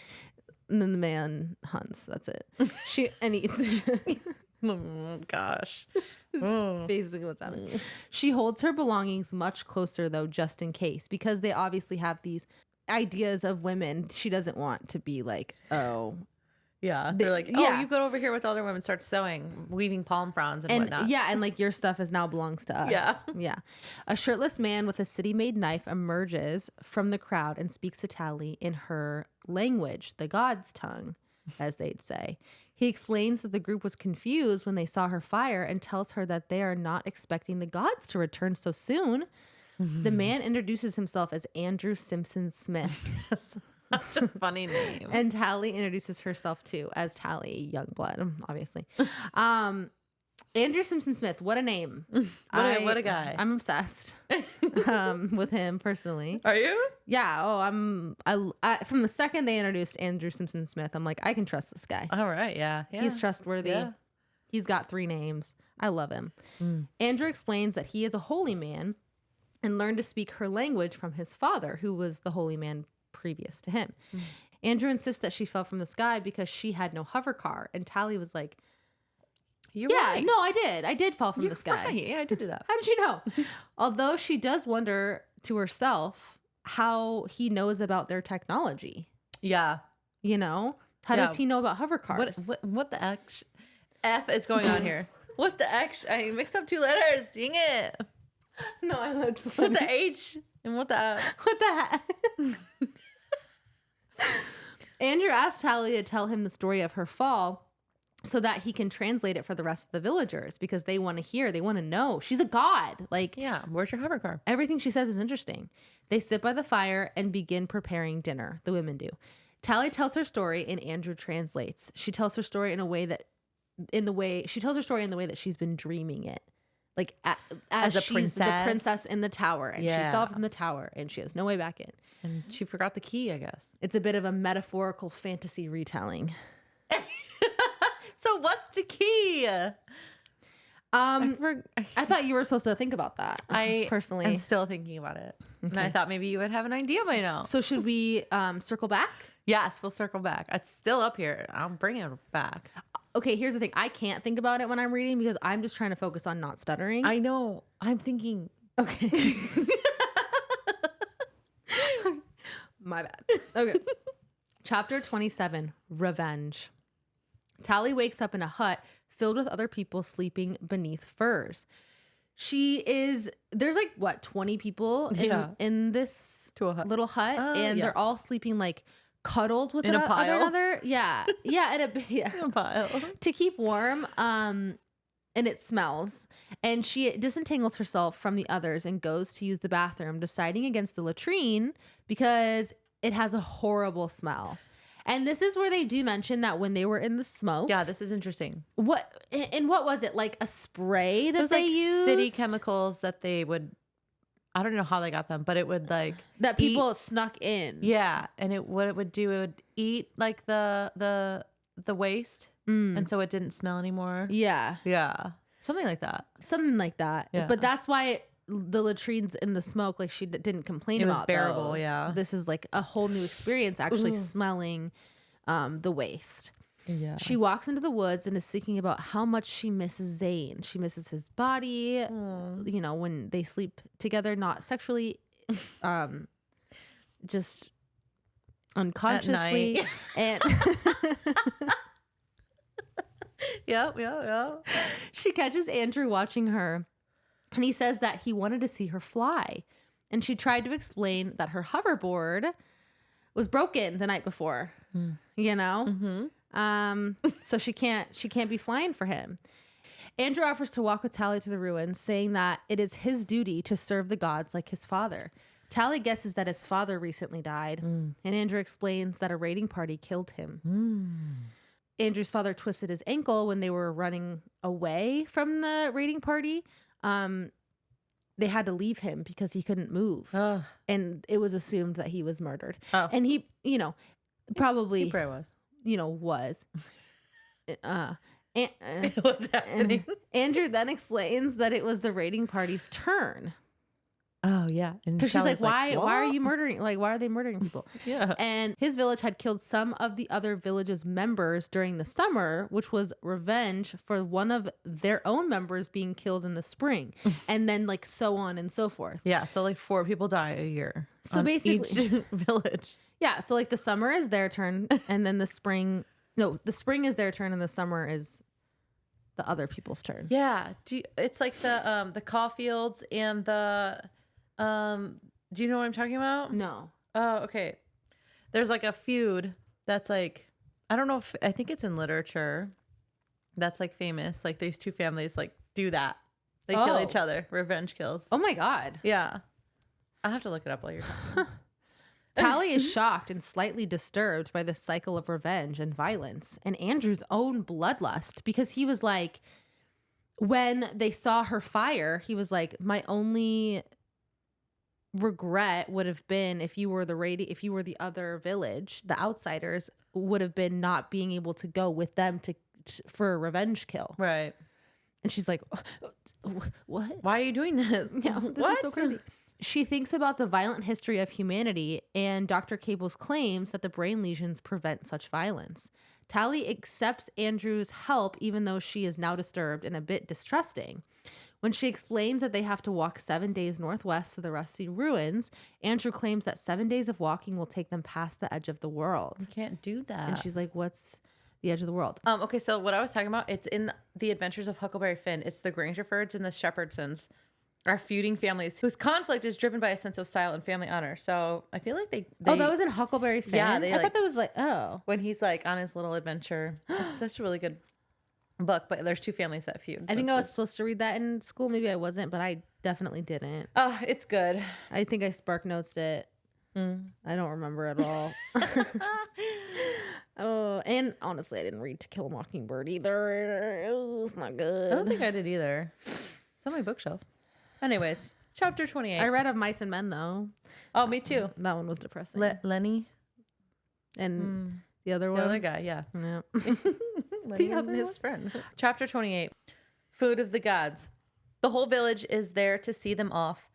then the man hunts. That's it. She and eats. Oh, gosh. Basically what's happening. She holds her belongings much closer though, just in case, because they obviously have these ideas of women. She doesn't want to be like, oh. Yeah. They're like, you go over here with other women, start sewing, weaving palm fronds and whatnot. Yeah. And like your stuff is now belongs to us. Yeah. Yeah. A shirtless man with a city-made knife emerges from the crowd and speaks to Tally in her language, the god's tongue, as they'd say. He explains that the group was confused when they saw her fire and tells her that they are not expecting the gods to return so soon. The man introduces himself as Andrew Simpson Smith. Such a funny name. And Tally introduces herself too as Tally Youngblood, obviously. Andrew Simpson Smith, what a name. What a guy. I'm obsessed with him personally. Are you? Yeah. Oh, I from the second they introduced Andrew Simpson Smith, I'm like, I can trust this guy. All right. Yeah. He's trustworthy. Yeah. He's got 3 names. I love him. Andrew explains that he is a holy man and learned to speak her language from his father, who was the holy man previous to him. Andrew insists that she fell from the sky because she had no hover car. And Tally was like, You're right. No, I did fall from the sky. Right. Yeah, I did do that. How did you know? Although she does wonder to herself how he knows about their technology. Yeah. You know? How does he know about hover cars? What the F is going on here? What the X? I mixed up 2 letters. Dang it. No, that's what the H and what the F. What the heck? Andrew asked Tally to tell him the story of her fall so that he can translate it for the rest of the villagers because they want to hear, they want to know. She's a god. Like, yeah, where's your hover car? Everything she says is interesting. They sit by the fire and begin preparing dinner. The women do. Tally tells her story and Andrew translates. She tells her story in the way that she's been dreaming it. like as a she's the princess in the tower, and she fell from the tower, and she has no way back in. And she forgot the key, I guess. It's a bit of a metaphorical fantasy retelling. So what's the key? I thought you were supposed to think about that. Personally, I'm still thinking about it. Okay. And I thought maybe you would have an idea by now. So should we circle back? Yes, we'll circle back. It's still up here. I'll bring it back. Okay, here's the thing. I can't think about it when I'm reading because I'm just trying to focus on not stuttering. I know. I'm thinking. Okay. My bad. Okay. Chapter 27, Revenge. Tally wakes up in a hut filled with other people sleeping beneath furs. There's like, what, 20 people in this little hut, and they're all sleeping like cuddled with in a pile. Another. Yeah. Yeah, in a pile. To keep warm. And it smells. And she disentangles herself from the others and goes to use the bathroom, deciding against the latrine because it has a horrible smell. And this is where they do mention that when they were in the smoke. Yeah, this is interesting. What was it? Like a spray that they used? City chemicals that they would, I don't know how they got them, but it would like that people snuck in. Yeah, and what it would do, it would eat like the waste, and so it didn't smell anymore. Yeah, something like that. Yeah. But that's why the latrines in the smoke, like she didn't complain about. It was bearable. Those. Yeah, this is like a whole new experience. Actually, smelling the waste. Yeah. She walks into the woods and is thinking about how much she misses Zane. She misses his body, you know, when they sleep together, not sexually, just unconsciously. And yeah. She catches Andrew watching her, and he says that he wanted to see her fly. And she tried to explain that her hoverboard was broken the night before, you know? So she can't be flying for him. Andrew offers to walk with Tally to the ruins, saying that it is his duty to serve the gods like his father. Tally guesses that his father recently died, and Andrew explains that a raiding party killed him. Andrew's father twisted his ankle when they were running away from the raiding party. They had to leave him because he couldn't move. And it was assumed that he was murdered. And he, you know, probably he was. You know, was. What's happening? Andrew then explains that it was the raiding party's turn. Oh, yeah. Because she's like, why are you murdering? Like, why are they murdering people? Yeah. And his village had killed some of the other village's members during the summer, which was revenge for one of their own members being killed in the spring. And then like so on and so forth. Yeah. So like 4 people die a year. So basically each village. Yeah. So like the summer is their turn. And then the spring is their turn, and the summer is the other people's turn. Yeah. It's like the Caulfields and the... do you know what I'm talking about? No. Oh, okay. There's like a feud that's like, I don't know I think it's in literature that's like famous. Like these 2 families like do that. They kill each other. Revenge kills. Oh my God. Yeah. I'll have to look it up while you're talking. Tally is shocked and slightly disturbed by the cycle of revenge and violence and Andrew's own bloodlust, because he was like, when they saw her fire, he was like, my only regret would have been if you were the other village, the outsiders, would have been not being able to go with them for a revenge kill. Right. And she's like, what? Why are you doing this? Yeah, this is so crazy. She thinks about the violent history of humanity and Dr. Cable's claims that the brain lesions prevent such violence. Tally accepts Andrew's help, even though she is now disturbed and a bit distrusting. When she explains that they have to walk 7 days northwest to the Rusty ruins, Andrew claims that 7 days of walking will take them past the edge of the world. You can't do that. And she's like, what's the edge of the world? Okay, so what I was talking about, it's in The Adventures of Huckleberry Finn. It's the Grangerfords and the Shepherdsons are feuding families whose conflict is driven by a sense of style and family honor. So I feel like they oh, that was in Huckleberry Finn? Yeah. I thought that was like, when he's like on his little adventure. That's a really good book, but there's 2 families that feud. I think I was supposed to read that in school. Maybe I wasn't, but I definitely didn't. Oh, it's good. I think I spark notes it. I don't remember at all. Oh, and honestly, I didn't read To Kill a Mockingbird either. It was not good. I don't think I did either. It's on my bookshelf. Anyways, chapter 28. I read of Mice and Men though. Oh, me too. That one was depressing. Lenny and the other one. The other guy, yeah. Yeah. Lenny and his friend. Chapter 28. Food of the Gods. The whole village is there to see them off,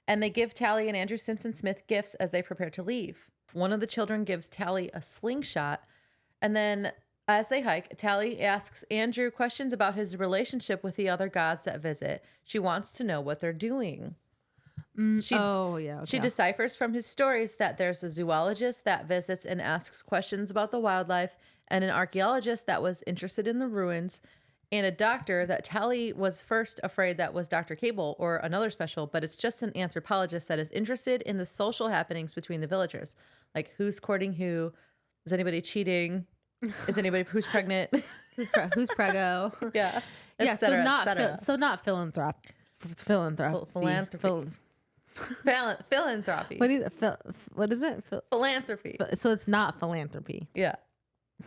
and they give Tally and Andrew Simpson Smith gifts as they prepare to leave. One of the children gives Tally a slingshot, and then as they hike, Tally asks Andrew questions about his relationship with the other gods that visit. She wants to know what they're doing. She deciphers from his stories that there's a zoologist that visits and asks questions about the wildlife, and an archaeologist that was interested in the ruins, and a doctor that Tally was first afraid that was Dr. Cable or another special, but it's just an anthropologist that is interested in the social happenings between the villagers. Like who's courting who? Is anybody cheating? Is anybody who's pregnant? Who's preggo? Yeah. Yeah. Cetera, So not philanthropy. Philanthropy. Philanthropy. What is it? Philanthropy. So it's not philanthropy. Yeah.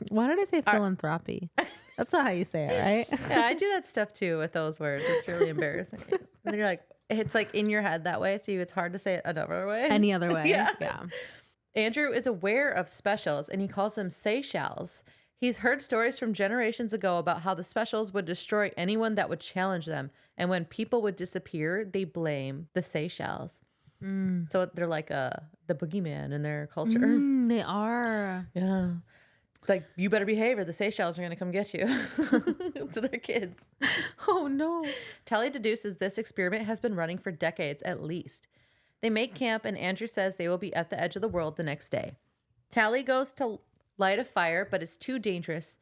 Why did I say philanthropy? That's not how you say it, right? Yeah, I do that stuff too with those words. It's really embarrassing. And you're like, it's like in your head that way, so it's hard to say it another way. Any other way. Yeah. Andrew is aware of specials, and he calls them Seychelles. He's heard stories from generations ago about how the specials would destroy anyone that would challenge them. And when people would disappear, they blame the Seychelles. So they're like the boogeyman in their culture. They are. Yeah. It's like, you better behave or the Seychelles are going to come get you. To their kids. Oh, no. Tally deduces this experiment has been running for decades at least. They make camp, and Andrew says they will be at the edge of the world the next day. Tally goes to light a fire, but it's too dangerous,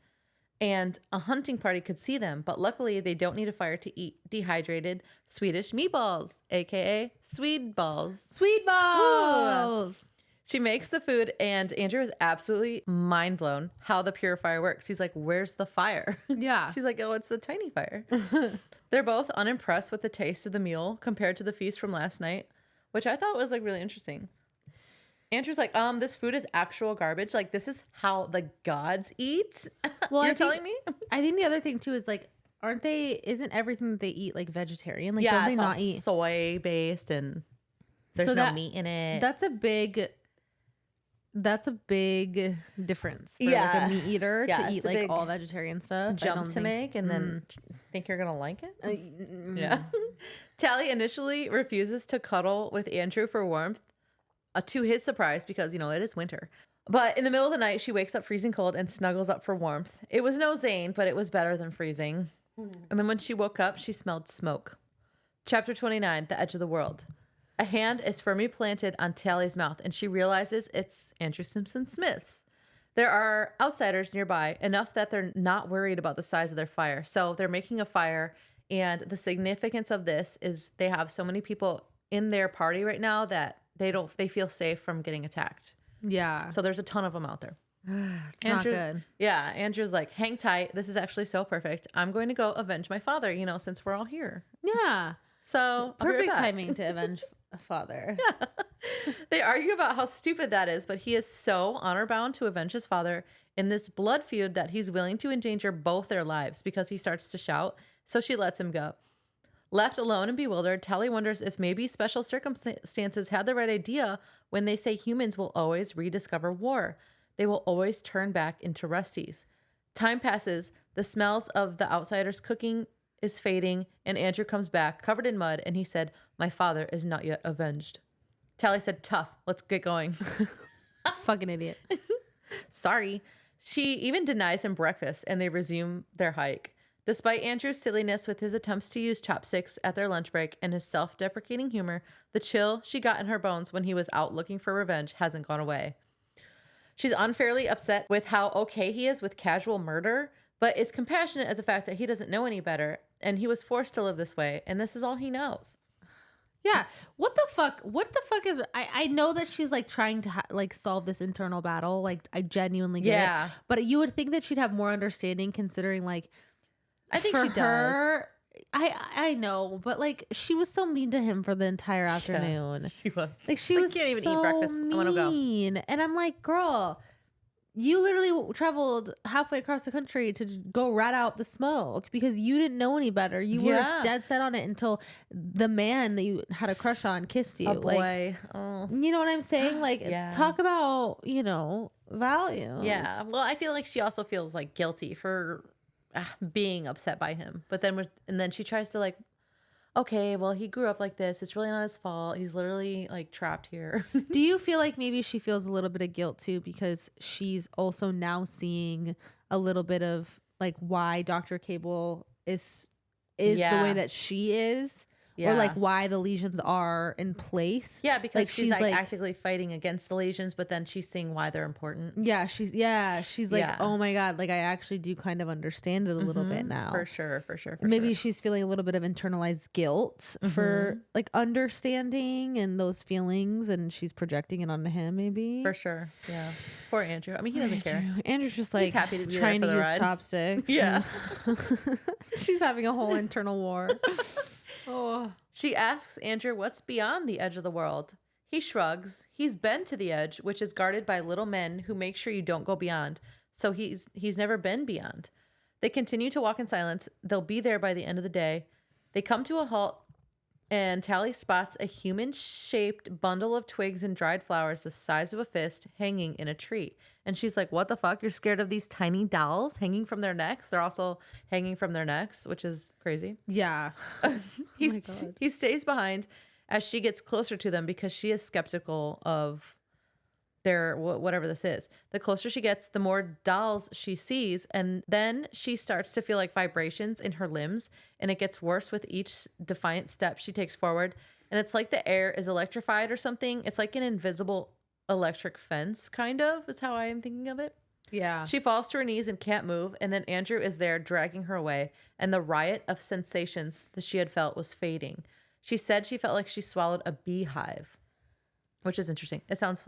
and a hunting party could see them, but luckily they don't need a fire to eat dehydrated Swedish meatballs, aka Swede balls. Sweet balls. Ooh. She makes the food, and Andrew is absolutely mind blown how the purifier works. He's like, where's the fire? Yeah. She's like, oh, it's the tiny fire. They're both unimpressed with the taste of the meal compared to the feast from last night, which I thought was like really interesting. Andrew's like, this food is actual garbage. Like, this is how the gods eat. Well, You're telling me? I think the other thing too is like, isn't everything that they eat like vegetarian? Like, don't they it's not all eat soy based and there's no meat in it. That's a big difference for like a meat eater to eat like all vegetarian stuff. Jump to make and then think you're gonna like it. Yeah. Tally initially refuses to cuddle with Andrew for warmth, to his surprise, because it is winter. But in the middle of the night, she wakes up freezing cold and snuggles up for warmth. It was no Zane, but it was better than freezing. And then when she woke up, she smelled smoke. Chapter 29, The Edge of the World. A hand is firmly planted on Tally's mouth, and she realizes it's Andrew Simpson Smith's. There are outsiders nearby, enough that they're not worried about the size of their fire. So they're making a fire, and the significance of this is they have so many people in their party right now that they feel safe from getting attacked. Yeah. So there's a ton of them out there. Not good. Yeah, Andrew's like, hang tight. This is actually so perfect. I'm going to go avenge my father, since we're all here. Yeah. So perfect timing to avenge a father. Yeah. They argue about how stupid that is, but he is so honor bound to avenge his father in this blood feud that he's willing to endanger both their lives because he starts to shout. So she lets him go. Left alone and bewildered, Tally wonders if maybe special circumstances had the right idea when they say humans will always rediscover war. They will always turn back into Rusties. Time passes. The smells of the outsiders cooking is fading, and Andrew comes back covered in mud, and he said, "My father is not yet avenged." Tally said, "Tough. Let's get going." Fucking idiot. Sorry. She even denies him breakfast, and they resume their hike. Despite Andrew's silliness with his attempts to use chopsticks at their lunch break and his self-deprecating humor, the chill she got in her bones when he was out looking for revenge hasn't gone away. She's unfairly upset with how okay he is with casual murder, but is compassionate at the fact that he doesn't know any better, and he was forced to live this way, and this is all he knows. Yeah. What the fuck is I know that she's like trying to solve this internal battle. Like, I genuinely get it. But you would think that she'd have more understanding, considering like I think she does. I know, but like she was so mean to him for the entire afternoon. Yeah, she was. Like she was can't even so eat breakfast. mean. I want to go. And I'm like, girl, you literally traveled halfway across the country to go rat out the smoke because you didn't know any better. You were dead set on it until the man that you had a crush on kissed you. A boy. You know what I'm saying? Like, talk about, values. Yeah. Well, I feel like she also feels like guilty for being upset by him. But then, and then she tries to like, okay, well, he grew up like this. It's really not his fault. He's literally like trapped here. Do you feel like maybe she feels a little bit of guilt too because she's also now seeing a little bit of like why Dr. Cable is the way that she is? Or like why the lesions are in place. Yeah, because like, she's like actively fighting against the lesions, but then she's seeing why they're important. Yeah, she's like, oh my God, like I actually do kind of understand it a little bit now. For sure. Maybe she's feeling a little bit of internalized guilt for like understanding and those feelings, and she's projecting it onto him maybe. For sure. Yeah. Poor Andrew. I mean, he doesn't care. Andrew's just like happy to be trying to use chopsticks. Yeah. She's having a whole internal war. Oh. She asks Andrew what's beyond the edge of the world. He shrugs. He's been to the edge, which is guarded by little men who make sure you don't go beyond. So he's never been beyond. They continue to walk in silence. They'll be there by the end of the day. They come to a halt, and Tally spots a human-shaped bundle of twigs and dried flowers the size of a fist hanging in a tree. And she's like, what the fuck? You're scared of these tiny dolls hanging from their necks? They're also hanging from their necks, which is crazy. Yeah. He stays behind as she gets closer to them because she is skeptical of their whatever this is. The closer she gets, the more dolls she sees, and then she starts to feel like vibrations in her limbs, and it gets worse with each defiant step she takes forward. And it's like the air is electrified or something. It's like an invisible electric fence, kind of, is how I am thinking of it. Yeah. She falls to her knees and can't move, and then Andrew is there dragging her away, and the riot of sensations that she had felt was fading. She said she felt like she swallowed a beehive, which is interesting. It sounds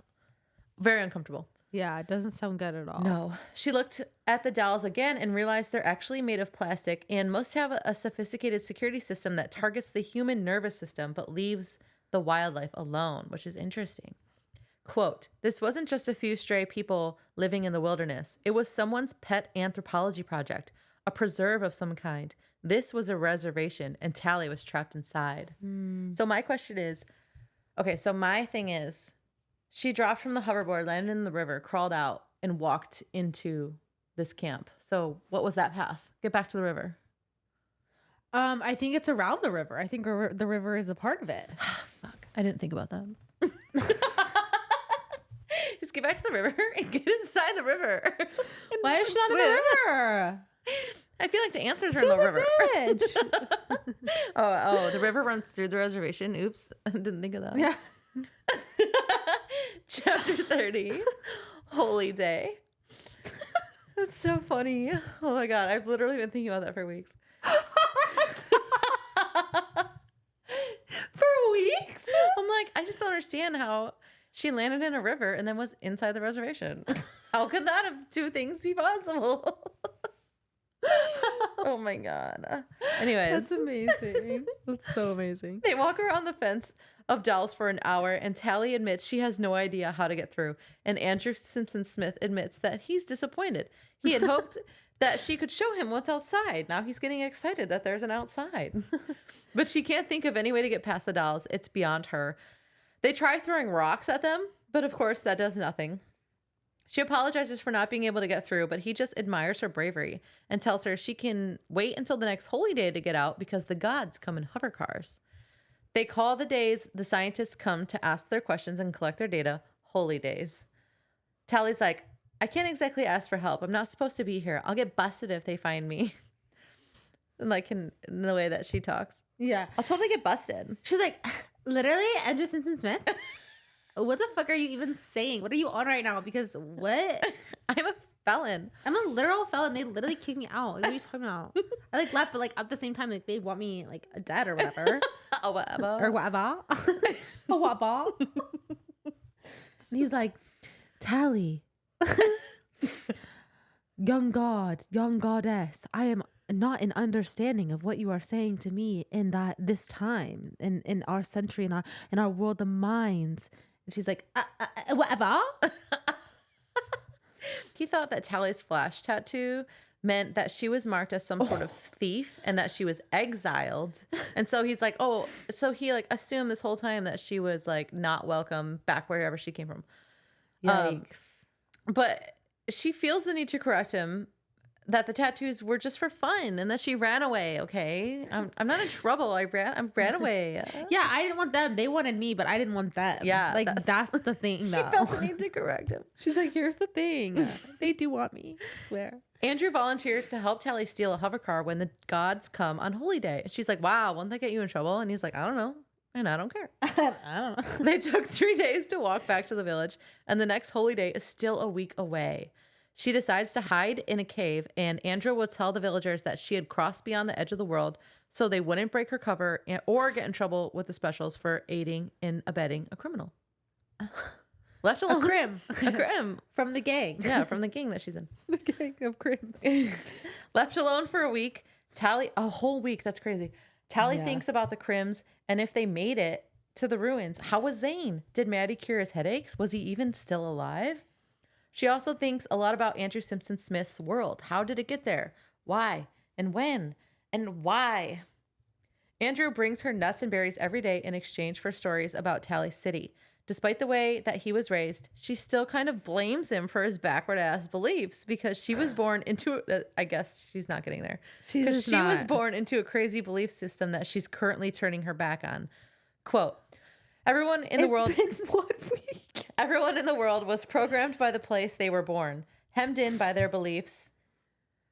very uncomfortable. Yeah, it doesn't sound good at all. No. She looked at the dolls again and realized they're actually made of plastic and must have a sophisticated security system that targets the human nervous system but leaves the wildlife alone, which is interesting. Quote, this wasn't just a few stray people living in the wilderness. It was someone's pet anthropology project, a preserve of some kind. This was a reservation, and Tally was trapped inside. So my question is, okay, so my thing is, she dropped from the hoverboard, landed in the river, crawled out, and walked into this camp. So what was that path? Get back to the river. I think it's around the river. I think the river is a part of it. Fuck, I didn't think about that. Just get back to the river and get inside the river. Why is she not in the river? I feel like the answers are in the river. oh, the river runs through the reservation. Oops, I didn't think of that. Yeah. Chapter 30, Holy Day. That's so funny. Oh my God, I've literally been thinking about that for weeks. For weeks? I'm like, I just don't understand how she landed in a river and then was inside the reservation. How could that have two things be possible? Oh my God. Anyways. That's amazing. That's so amazing. They walk around the fence of dolls for an hour, and Tally admits she has no idea how to get through. And Andrew Simpson Smith admits that he's disappointed. He had hoped that she could show him what's outside. Now he's getting excited that there's an outside. But she can't think of any way to get past the dolls. It's beyond her. They try throwing rocks at them, but of course that does nothing. She apologizes for not being able to get through, but he just admires her bravery and tells her she can wait until the next holy day to get out because the gods come in hover cars. They call the days the scientists come to ask their questions and collect their data holy days. Tally's like, I can't exactly ask for help. I'm not supposed to be here. I'll get busted if they find me. And like in the way that she talks. Yeah. I'll totally get busted. She's like, literally, Andrew Simpson Smith? What the fuck are you even saying? What are you on right now? Because what? I'm a felon. I'm a literal felon. They literally kicked me out. What are you talking about? I like left, but like at the same time, like they want me like dead or whatever. Or whatever. Or whatever. Or whatever. He's like, Tally, young god, young goddess, I am not in understanding of what you are saying to me in this time, in our century, in our world of minds. And she's like, whatever. He thought that Tally's flash tattoo meant that she was marked as some sort of thief and that she was exiled. And so he's like, oh, so he like assumed this whole time that she was like not welcome back wherever she came from. Yikes. But she feels the need to correct him that the tattoos were just for fun and that she ran away. Okay, I'm not in trouble. I ran away. Yeah, I didn't want them. They wanted me, but I didn't want them. Yeah, like that's the thing. She though. felt the need to correct him. She's like, here's the thing. They do want me. I swear. Andrew volunteers to help Tally steal a hover car when the gods come on Holy Day. She's like, wow, won't that get you in trouble? And he's like, I don't know. And I don't care. I don't know. They took 3 days to walk back to the village, and the next Holy Day is still a week away. She decides to hide in a cave, and Andrew will tell the villagers that she had crossed beyond the edge of the world so they wouldn't break her cover or get in trouble with the specials for aiding and abetting a criminal. Left alone. A crim. A crim. From the gang. Yeah, from the gang that she's in. The gang of crims. Left alone for a week. A whole week. That's crazy. Tally Yeah. thinks about the crims and if they made it to the ruins. How was Zane? Did Maddie cure his headaches? Was he even still alive? She also thinks a lot about Andrew Simpson Smith's world. How did it get there? Why? And when? And why? Andrew brings her nuts and berries every day in exchange for stories about Tally City. Despite the way that he was raised, she still kind of blames him for his backward-ass beliefs because she was born into, I guess she's not getting there. Because she was born into a crazy belief system that she's currently turning her back on. Quote, everyone in the world... It's been 1 week. Everyone in the world was programmed by the place they were born, hemmed in by their beliefs.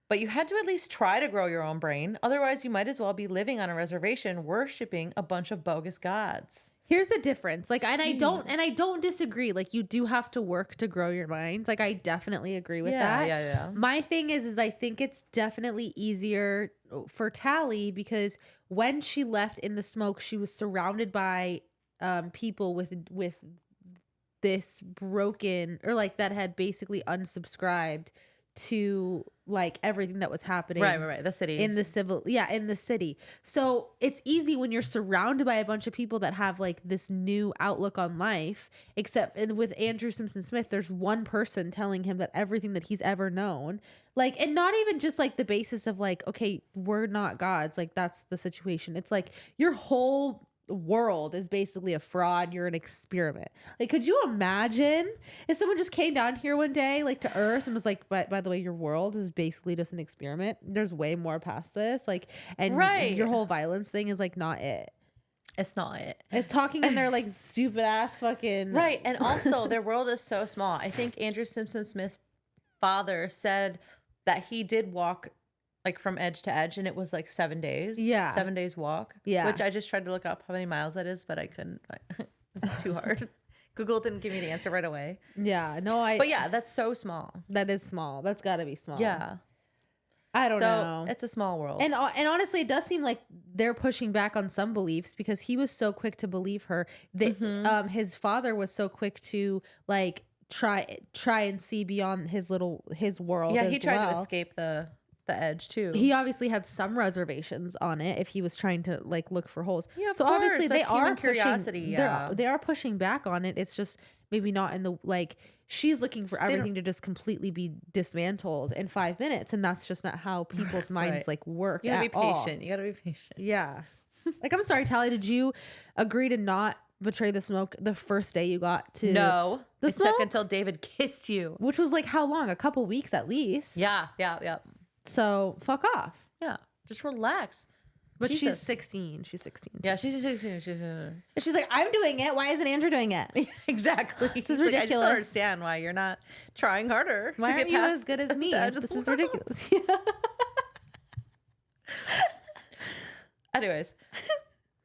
But you had to at least try to grow your own brain. Otherwise, you might as well be living on a reservation worshiping a bunch of bogus gods. Here's the difference. Like, and I don't disagree. Like, you do have to work to grow your mind. Like, I definitely agree with that. Yeah. My thing is I think it's definitely easier for Tally because when she left in the smoke, she was surrounded by people with this broken or like that had basically unsubscribed to like everything that was happening Right. The city in the city. So it's easy when you're surrounded by a bunch of people that have like this new outlook on life, except with Andrew Simpson Smith, there's one person telling him that everything that he's ever known, like, and not even just like the basis of like, okay, we're not gods. Like that's the situation. It's like your whole world is basically a fraud. You're an experiment. Like, could you imagine if someone just came down here one day like to Earth and was like, by the way, your world is basically just an experiment. There's way more past this. Like, and your whole violence thing is like not it. It's not it. It's talking in their like stupid ass fucking right. And also their world is so small. I think Andrew Simpson Smith's father said that he did walk like from edge to edge, and it was like 7 days. Yeah. 7 days walk. Yeah. Which I just tried to look up how many miles that is, but I couldn't. It's too hard. Google didn't give me the answer right away. Yeah. No, But yeah, that's so small. That is small. That's got to be small. Yeah. I don't know. It's a small world. And honestly, it does seem like they're pushing back on some beliefs because he was so quick to believe her. That his father was so quick to like try and see beyond his world. Yeah, he tried to escape the edge too. He obviously had some reservations on it if he was trying to like look for holes. Yeah, so obviously they are curiosity. Yeah, they are pushing back on it. It's just maybe not in the like she's looking for everything to just completely be dismantled in 5 minutes, and that's just not how people's minds like work. You gotta be patient. You gotta be patient. Yeah. Like, I'm sorry, Tally. Did you agree to not betray the smoke the first day you got to? No, the smoke? took until David kissed you, which was like how long? A couple weeks at least. Yeah. So fuck off. Yeah, just relax. But Jesus. she's 16. She's 16. Yeah, she's 16. She's like, I'm doing it. Why isn't Andrew doing it? Exactly. This is Like, ridiculous. I just don't understand why you're not trying harder. Why to aren't get you past as good as me? This is ridiculous. Anyways,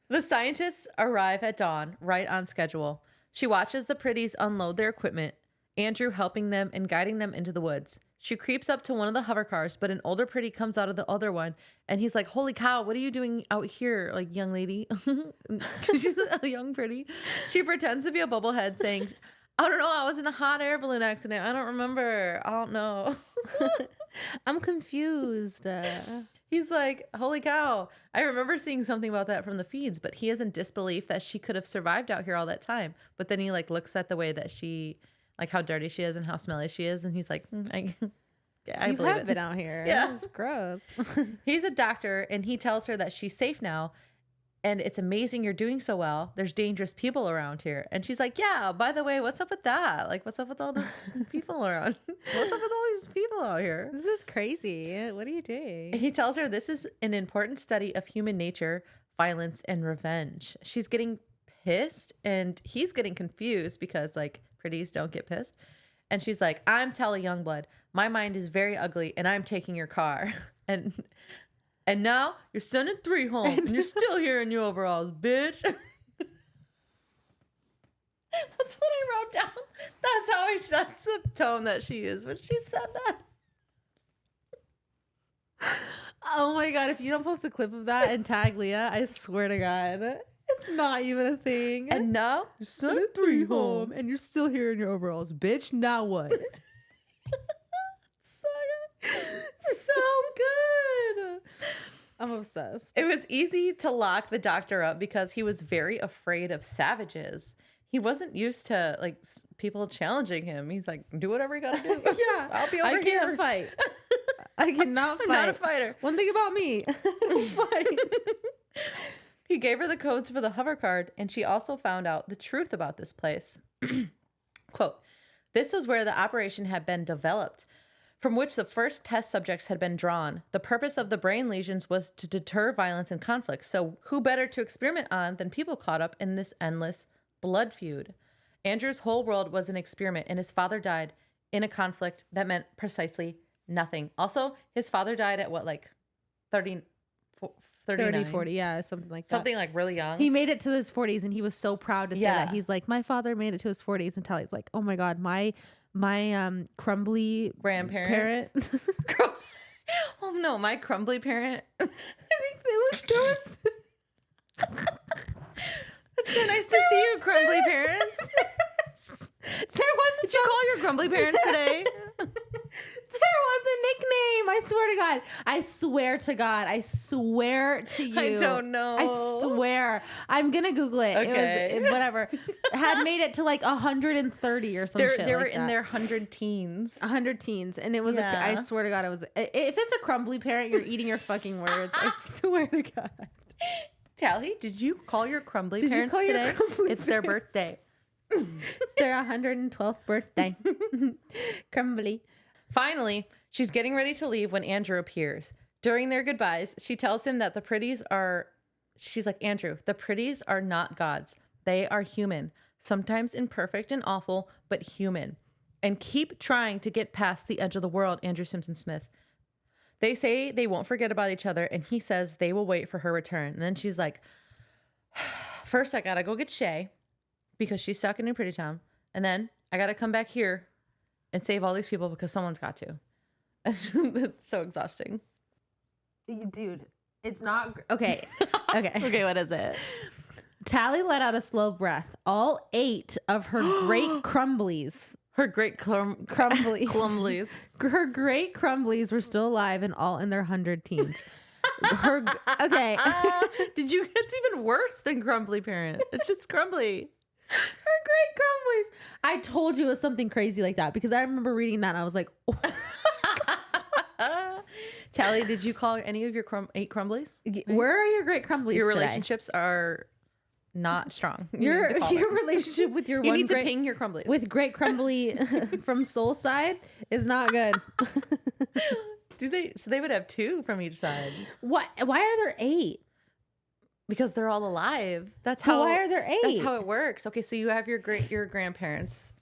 the scientists arrive at dawn, right on schedule. She watches the Pretties unload their equipment, Andrew helping them and guiding them into the woods. She creeps up to one of the hover cars, but an older Pretty comes out of the other one, and he's like, holy cow, what are you doing out here, like, young lady? She's a young Pretty. She pretends to be a bubblehead, saying, I don't know, I was in a hot air balloon accident. I don't remember. I don't know. I'm confused. He's like, holy cow. I remember seeing something about that from the feeds, but he is in disbelief that she could have survived out here all that time. But then he like looks at the way that she like how dirty she is and how smelly she is. And he's like, I You believe have it. been out here. Yeah. It's gross. He's a doctor, and he tells her that she's safe now. And it's amazing you're doing so well. There's dangerous people around here. And she's like, yeah, by the way, what's up with that? Like, what's up with all these people around? What's up with all these people out here? This is crazy. What are you doing? And he tells her this is an important study of human nature, violence, and revenge. She's getting pissed, and he's getting confused because, like, pretties don't get pissed. And she's like, I'm Tally Youngblood. My mind is very ugly, and I'm taking your car. And now you're sending 3 home, and you're still here in your overalls, bitch. That's what I wrote down. That's the tone that she used when she said that. Oh my God. If you don't post a clip of that and tag Leah, I swear to God, it's not even a thing. And now you're sending 3 home. and you're still here in your overalls, bitch. Now what? So good. I'm obsessed. It was easy to lock the doctor up because he was very afraid of savages. He wasn't used to like people challenging him. He's like, do whatever you gotta do. Yeah, I'll be over I here. can't fight. I cannot fight. I'm not a fighter. One thing about me, fight. He gave her the codes for the hover card, and she also found out the truth about this place. Quote, this was where the operation had been developed, from which the first test subjects had been drawn. The purpose of the brain lesions was to deter violence and conflict. So who better to experiment on than people caught up in this endless blood feud? Andrew's whole world was an experiment, and his father died in a conflict that meant precisely nothing. Also, his father died at what, like 39? 30, 40, yeah, something like that. Something like really young. He made it to his 40s, and he was so proud to say that. He's like, my father made it to his 40s, and Tally's like, oh my God, my crumbly grandparents. Oh no, my crumbly parent. I think it was still. It's so nice to see you, crumbly parents. There was Did you call your crumbly parents today? There was a nickname. I swear to God. I swear to you. I don't know. I swear. I'm going to Google it. Okay. It was, whatever. Had made it to like 130 or something. They were in their 100 teens. 100 teens. And it was, I swear to God, it was, if it's a crumbly parent, you're eating your fucking words. I swear to God. Tally, did you call your crumbly parents today? It's their birthday. It's their 112th birthday. Crumbly. Finally, she's getting ready to leave when Andrew appears. During their goodbyes, she tells him that the pretties are, she's like, Andrew, the pretties are not gods. They are human, sometimes imperfect and awful, but human. And keep trying to get past the edge of the world, Andrew Simpson Smith. They say they won't forget about each other, and he says they will wait for her return. And then she's like, first I gotta go get Shay, because she's stuck in New Pretty Town. And then I gotta come back here and save all these people because someone's got to. It's so exhausting. Dude, it's not... Okay. Okay. Okay, what is it? Tally let out a slow breath. All 8 of her great crumblies... Her great crumblies. Crumblies. Her great crumblies were still alive and all in their 100 teens. Okay. It's even worse than Crumbly Parent. It's just Crumbly. Her great crumblies. I told you it was something crazy like that because I remember reading that and I was like, oh. Tally, did you call any of your 8 Crumblies? Where are your great crumblies? Your today? relationships are not strong. Your relationship with your you one need great, to ping your Crumblies. with great crumbly from Soul Side is not good. Do they? So they would have 2 from each side. What? Why are there 8? Because they're all alive. That's how. Why are there 8? That's how it works. Okay, so you have your grandparents.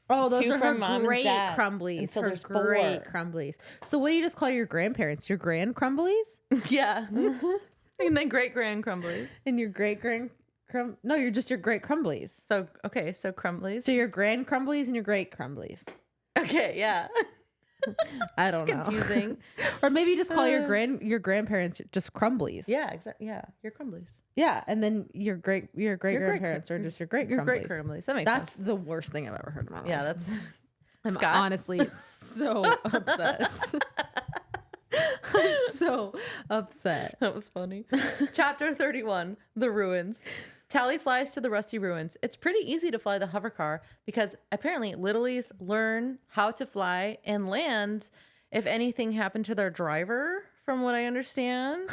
Oh, those 2 are her from mom and great dad. crumblies. And so her there's great 4. crumblies. So what do you just call your grandparents? Your grand crumblies? Yeah. And then great Crumblies. And your great grand no, you're just your great crumblies. So okay, so Crumblies. So your grand crumblies and your great crumblies. Okay, yeah. I don't know. Confusing. Or maybe you just call your grandparents just crumblies. Yeah, exactly. Yeah, your Crumblies. Yeah, and then your great grandparents are just your great crumblies. Great Crumblies. That makes sense. That's the worst thing I've ever heard in my life. Yeah, that's. I'm Scott? honestly so upset. I'm so upset. That was funny. Chapter 31, The Ruins. Tally flies to the rusty ruins. It's pretty easy to fly the hover car because apparently littlies learn how to fly and land if anything happened to their driver, from what I understand.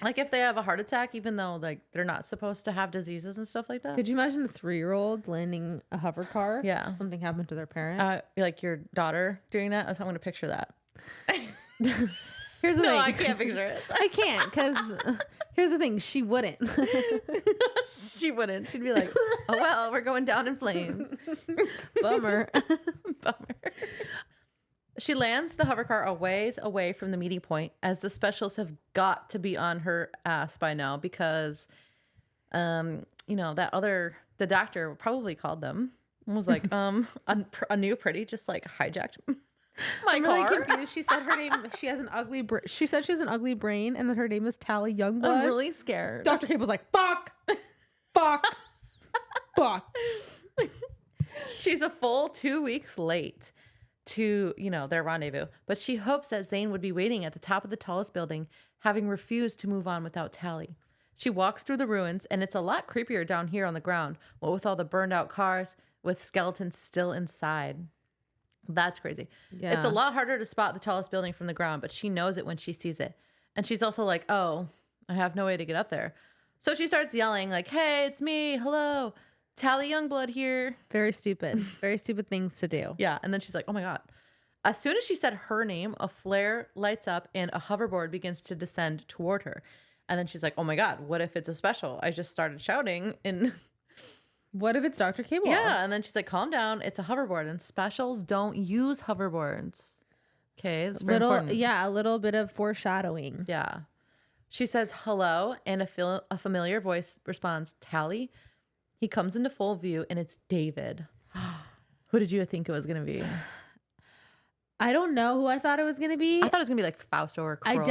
Like if they have a heart attack, even though like they're not supposed to have diseases and stuff like that. Could you imagine a 3-year-old landing a hover car? Yeah. Something happened to their parent. Like your daughter doing that? I'm going to picture that. Here's the thing. No, I can't picture it. I can't because here's the thing. She wouldn't. She wouldn't. She'd be like, oh, well, we're going down in flames. Bummer. Bummer. She lands the hover car a ways away from the meeting point, as the specials have got to be on her ass by now because, the doctor probably called them and was like, a new pretty just like hijacked my car. I'm really confused. She said her name. She has an ugly. She said she has an ugly brain, and that her name is Tally Youngblood. I'm really scared. Dr. Cable was like, "Fuck, fuck, fuck." She's a full 2 weeks late to, their rendezvous, but she hopes that Zane would be waiting at the top of the tallest building, having refused to move on without Tally. She walks through the ruins, and it's a lot creepier down here on the ground, what with all the burned out cars with skeletons still inside. That's crazy. Yeah. It's a lot harder to spot the tallest building from the ground, but she knows it when she sees it. And she's also like, oh, I have no way to get up there. So she starts yelling like, hey, it's me. Hello. Tally Youngblood here. Very stupid. Very stupid things to do. Yeah. And then she's like, oh my God. As soon as she said her name, a flare lights up and a hoverboard begins to descend toward her. And then she's like, oh my God, what if it's a special? I just started shouting in... What if it's Dr. Cable? Yeah, and then she's like, calm down. It's a hoverboard, and specials don't use hoverboards. Okay, that's very important. Yeah, a little bit of foreshadowing. Yeah. She says hello, and a familiar voice responds, Tally. He comes into full view, and it's David. Who did you think it was going to be? I don't know who I thought it was going to be. I thought it was going to be like Fausto or Croy. I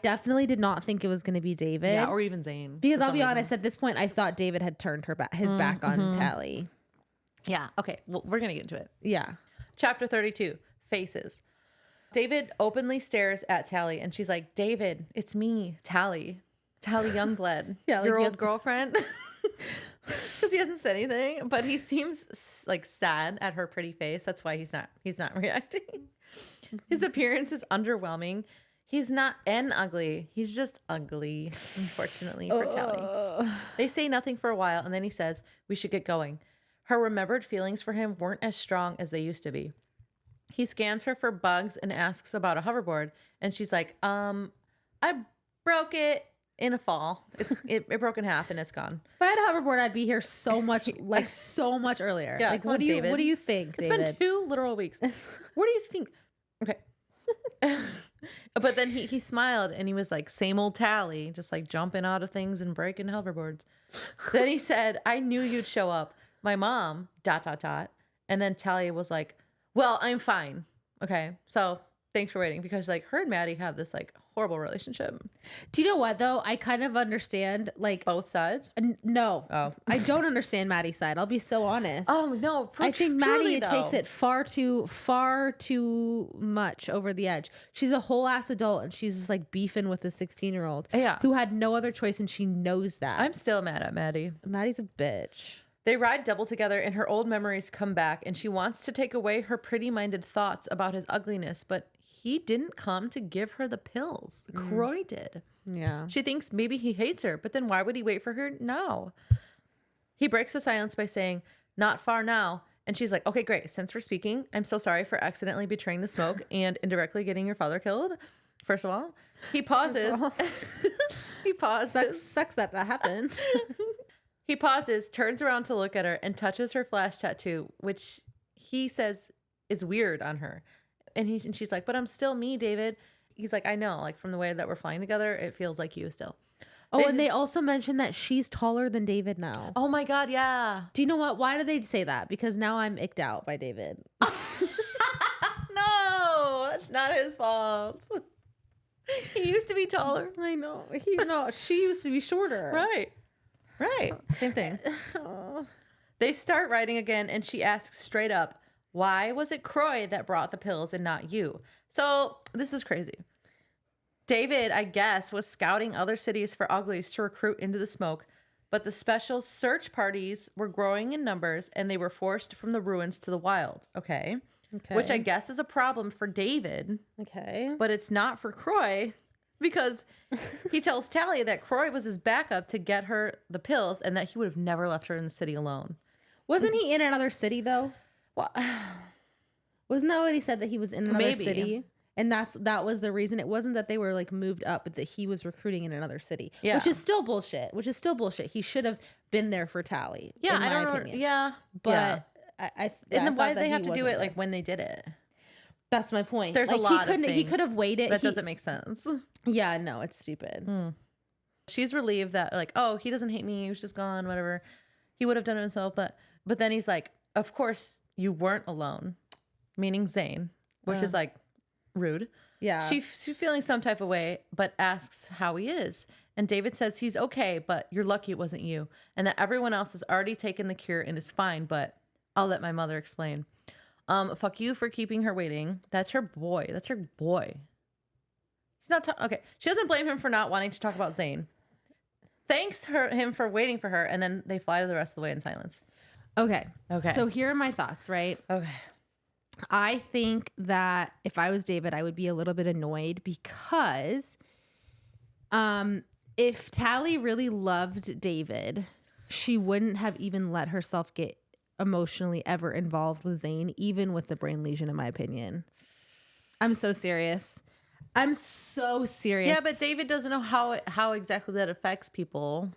definitely did not think it was going to be David. Yeah, or even Zane. Because I'll be honest, at this point, I thought David had turned his back on Tally. Yeah, okay. Well, we're going to get into it. Yeah. Chapter 32, Faces. David openly stares at Tally, and she's like, David, it's me, Tally. Tally Youngblood. Yeah, your old girlfriend. Because he hasn't said anything, but he seems like sad at her pretty face. That's why he's not reacting. His appearance is underwhelming. He's not ugly. He's just ugly, unfortunately, for Tally. They say nothing for a while, and then he says, we should get going. Her remembered feelings for him weren't as strong as they used to be. He scans her for bugs and asks about a hoverboard, and she's like, I broke it in a fall. It broke in half and it's gone. If I had a hoverboard, I'd be here so much earlier. Yeah, like, what do you think, David? It's been 2 literal weeks. What do you think? Okay. But then he smiled and he was like, same old Tally, just like jumping out of things and breaking hoverboards. Then he said, I knew you'd show up. My mom, ... And then Tally was like, well, I'm fine. Okay. So thanks for waiting, because like her and Maddie have this like horrible relationship. Do you know what though? I kind of understand like both sides. No, oh, I don't understand Maddie's side. I'll be so honest. Oh no, I think Maddie takes it far too much over the edge. She's a whole ass adult and she's just like beefing with a 16-year-old. Yeah, who had no other choice and she knows that. I'm still mad at Maddie. Maddie's a bitch. They ride double together and her old memories come back, and she wants to take away her pretty-minded thoughts about his ugliness, but he didn't come to give her the pills. Croy did. Yeah. She thinks maybe he hates her, but then why would he wait for her now? He breaks the silence by saying, not far now. And she's like, okay, great. Since we're speaking, I'm so sorry for accidentally betraying the smoke and indirectly getting your father killed. First of all, he pauses. He pauses. Sucks that happened. He pauses, turns around to look at her, and touches her flash tattoo, which he says is weird on her. And she's like, but I'm still me, David. He's like, I know. Like, from the way that we're flying together, it feels like you still. And they also mentioned that she's taller than David now. Oh, my God, yeah. Do you know what? Why did they say that? Because now I'm icked out by David. No, it's not his fault. He used to be taller. I know. She used to be shorter. Right. Same thing. They start riding again, and she asks straight up, why was it Croy that brought the pills and not you? So this is crazy. David, I guess, was scouting other cities for uglies to recruit into the smoke. but the special search parties were growing in numbers and they were forced from the ruins to the wild. Okay. Which I guess is a problem for David. Okay. But it's not for Croy because he tells Tally that Croy was his backup to get her the pills and that he would have never left her in the city alone. Wasn't he in another city though? Well, wasn't that what he said, that he was in another maybe. city? And that was the reason. It wasn't that they were like moved up, but that he was recruiting in another city. Yeah. Which is still bullshit. He should have been there for Tally. Yeah, in my I don't know. opinion. Yeah. But yeah. I and then why did that they he have to do wasn't it there. like when they did it? That's my point. There's like, a lot of things. He could have waited. That doesn't make sense. Yeah, no, it's stupid. She's relieved that like, oh, he doesn't hate me. He was just gone, whatever. He would have done it himself. But then he's like, of course you weren't alone, meaning Zane, which is like rude. Yeah. She's feeling some type of way, but asks how he is. And David says he's okay, but you're lucky it wasn't you. And that everyone else has already taken the cure and is fine, but I'll let my mother explain. Fuck you for keeping her waiting. That's her boy. She's not okay. She doesn't blame him for not wanting to talk about Zane. Thanks him for waiting for her, and then they fly to the rest of the way in silence. Okay. Okay. So here are my thoughts, right? Okay. I think that if I was David, I would be a little bit annoyed because if Tally really loved David, she wouldn't have even let herself get emotionally ever involved with Zane, even with the brain lesion, in my opinion. I'm so serious. Yeah, but David doesn't know how exactly that affects people.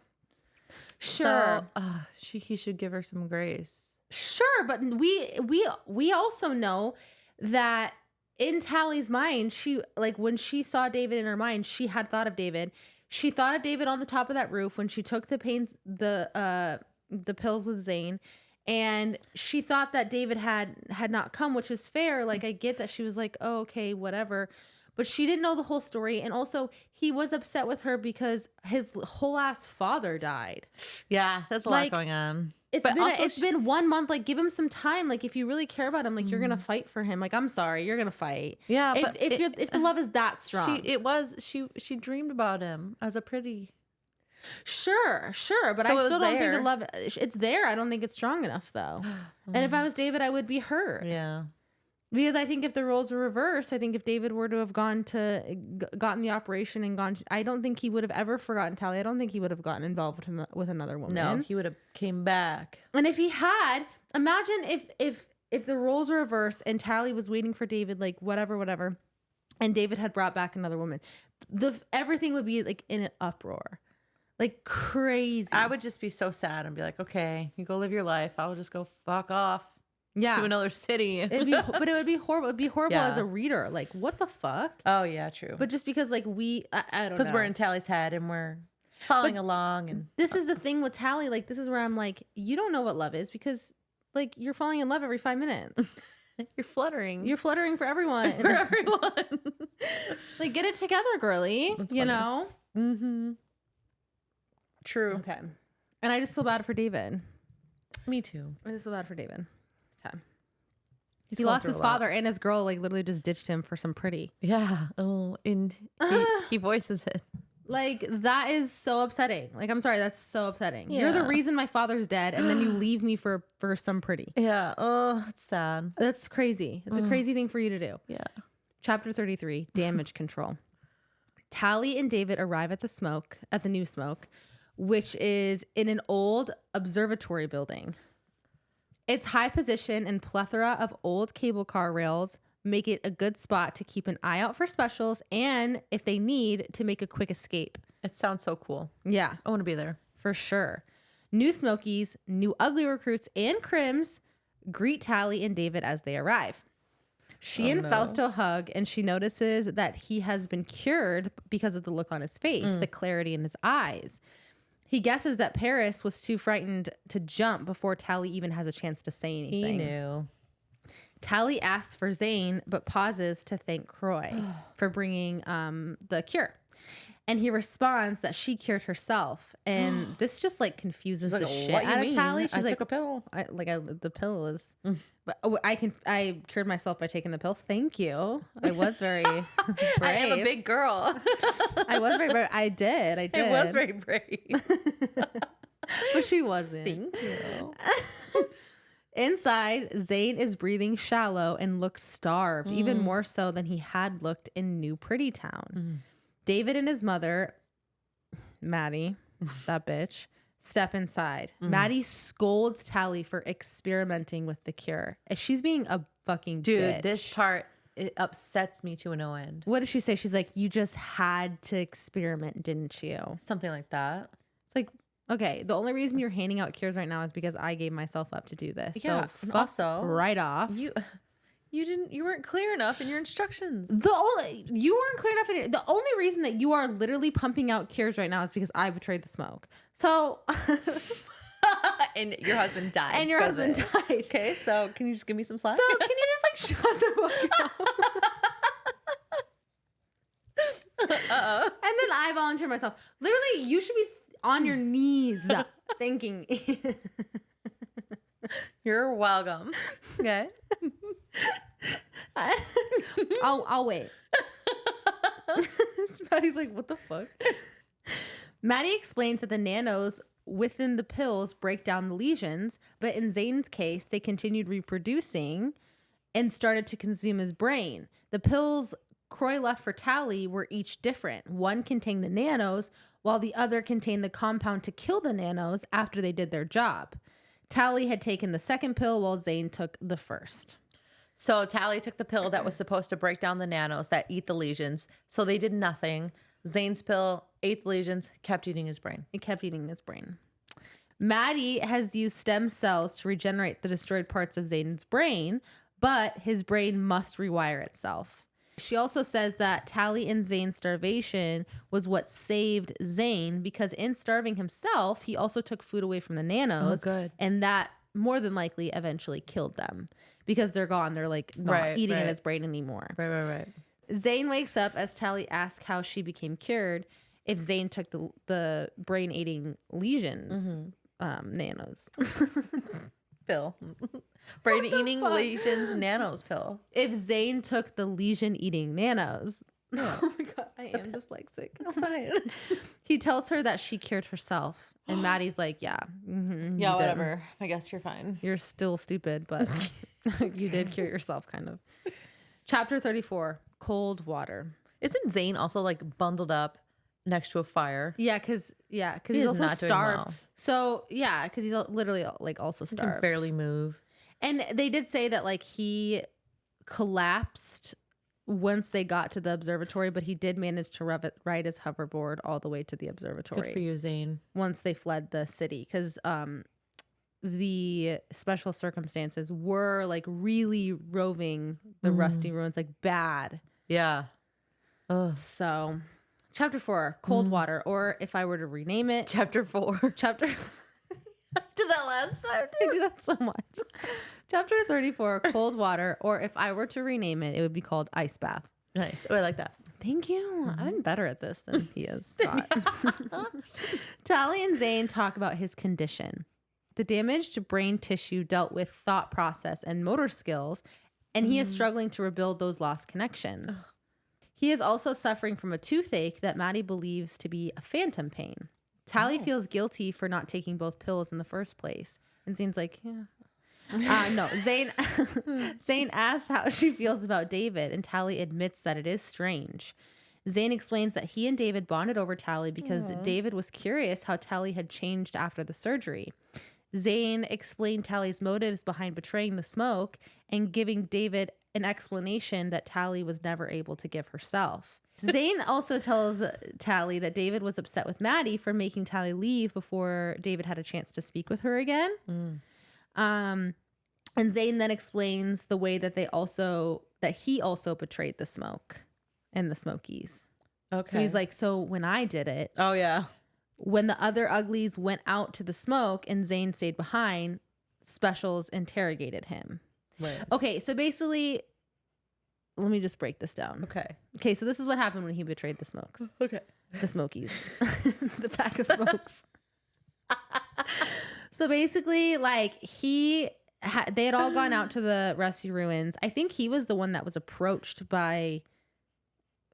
Sure. So, he should give her some grace. Sure, but we also know that in Tally's mind, she, like, when she saw David in her mind, she had thought of David. She thought of David on the top of that roof when she took the pills with Zane, and she thought that David had not come, which is fair. Like, I get that she was like, oh, okay, whatever. But she didn't know the whole story. And also, he was upset with her because his whole ass father died. Yeah, there's a lot going on. It's been 1 month. Like, give him some time. Like, if you really care about him, like, you're gonna fight for him. Like, I'm sorry, you're gonna fight. Yeah, if the love is that strong, she dreamed about him as a pretty. Sure, but So I it still was don't think there. the love. It's there. I don't think it's strong enough though. And if I was David, I would be hurt. Yeah. Because I think if the roles were reversed, I think if David were to have gotten the operation and gone, I don't think he would have ever forgotten Tally. I don't think he would have gotten involved with another woman. No, he would have came back. And if he had, imagine if the roles were reversed and Tally was waiting for David, like whatever, and David had brought back another woman, everything would be like in an uproar, like crazy. I would just be so sad and be like, okay, you go live your life. I'll just go fuck off. Yeah. To another city. But it would be horrible. It'd be horrible Yeah. as a reader. Like, what the fuck? Oh yeah, true. But just because, like, I don't know. Because we're in Tally's head and we're following along, and this is the thing with Tally. Like, this is where I'm like, you don't know what love is because, like, you're falling in love every 5 minutes. you're fluttering. You're fluttering for everyone. for everyone. Like, get it together, girly. That's you funny. know? Mm-hmm. True. Okay. And I just feel bad for David. Me too. I just feel bad for David. Okay. He's He going lost through his a lot. father, and his girl, like, literally just ditched him for some pretty. Yeah. Oh, and he voices it. Like, that is so upsetting. Like, I'm sorry, that's so upsetting. You're the Yeah. reason my father's dead, and then you leave me for some pretty. Yeah. Oh, it's sad. That's crazy. It's a crazy thing for you to do. Yeah. Chapter 33, Damage Control. Tally and David arrive at the new smoke, which is in an old observatory building. Its high position and plethora of old cable car rails make it a good spot to keep an eye out for specials and, if they need, to make a quick escape. It sounds so cool. Yeah, I want to be there. for sure. New Smokies, new ugly recruits, and crims greet Tally and David as they arrive. She and Fausto hug, and she notices that he has been cured because of the look on his face, the clarity in his eyes. He guesses that Paris was too frightened to jump before Tally even has a chance to say anything. He knew. Tally asks for Zane, but pauses to thank Croy for bringing the cure. And he responds that she cured herself. And this just, like, confuses the shit out of Tally. She's I like, took a pill. the pill is... But I cured myself by taking the pill. Thank you. I was very brave. I am a big girl. I was very brave. I did. I was very brave. But she wasn't. Thank you. Inside, Zane is breathing shallow and looks starved, even more so than he had looked in New Pretty Town. David and his mother, Maddie, that bitch, step inside. Maddie scolds Tally for experimenting with the cure. And she's being a fucking bitch. This part, it upsets me to no end. What does she say? She's like, you just had to experiment, didn't you? Something like that. It's like, okay, the only reason you're handing out cures right now is because I gave myself up to do this. Yeah, so and fuck also, right off. You weren't clear enough in your instructions. You weren't clear enough. The only reason that you are literally pumping out cures right now is because I betrayed the smoke. So, and your husband died. And your husband died. Okay, so can you just give me some slack? So can you just like shut the fuck up? And then I volunteer myself. Literally, you should be on your knees thanking. You're welcome. Okay. I'll wait. Maddie's like, what the fuck? Maddie explains that the nanos within the pills break down the lesions, but in Zane's case, they continued reproducing and started to consume his brain. The pills Croy left for Tally were each different. One contained the nanos, while the other contained the compound to kill the nanos after they did their job. Tally had taken the second pill while Zane took the first. So Tally took the pill that was supposed to break down the nanos that eat the lesions. So they did nothing. Zane's pill ate the lesions, kept eating his brain. It kept eating his brain. Maddie has used stem cells to regenerate the destroyed parts of Zane's brain, but his brain must rewire itself. She also says that Tally and Zane's starvation was what saved Zane because in starving himself, he also took food away from the nanos. Oh, good. And that more than likely eventually killed them because they're gone. They're like not eating in his brain anymore. Right. Zane wakes up as Tally asks how she became cured if Zane took the brain eating lesions, nanos. Pill. Brain eating lesions nanos pill. If Zane took the lesion eating nanos. Yeah. Oh my God, I am dyslexic. It's fine. He tells her that she cured herself. And Maddie's like, yeah. Yeah, whatever. I guess you're fine. You're still stupid, but you did cure yourself, kind of. Chapter 34, Cold Water. Isn't Zane also like bundled up next to a fire? Yeah, because he's also not doing starved. well. So, yeah, because he's literally like also He can starved. barely move. And they did say that like he collapsed once they got to the observatory, but he did manage to ride his hoverboard all the way to the observatory. Good for you, Zane. Once they fled the city, because the special circumstances were like really roving the Rusty ruins like bad. Yeah. Oh. So, chapter 4, Cold Water, or if I were to rename it, Chapter 4. chapter. I did that last time I do that so much. Chapter 34, Cold Water, or if I were to rename it, it would be called Ice Bath. Nice. Oh, I like that. Thank you. I'm better at this than he is. Scott. Tally and Zane talk about his condition. The damaged brain tissue dealt with thought process and motor skills, and he is struggling to rebuild those lost connections. Ugh. He is also suffering from a toothache that Maddie believes to be a phantom pain. Tally feels guilty for not taking both pills in the first place. And Zane's like, yeah. No, Zane asks how she feels about David, and Tally admits that it is strange. Zane explains that he and David bonded over Tally because David was curious how Tally had changed after the surgery. Zane explained Tally's motives behind betraying the smoke and giving David an explanation that Tally was never able to give herself. Zane also tells Tally that David was upset with Maddie for making Tally leave before David had a chance to speak with her again. And Zane then explains the way that he also betrayed the smoke and the Smokies. Okay. So he's like, so when I did it, oh yeah, when the other uglies went out to the smoke and Zane stayed behind, Specials interrogated him. Right. Okay, so basically, let me just break this down. Okay, so this is what happened when he betrayed the smokes. Okay. The Smokies. The pack of smokes. So basically, like, they had all gone out to the Rusty ruins. I think he was the one that was approached by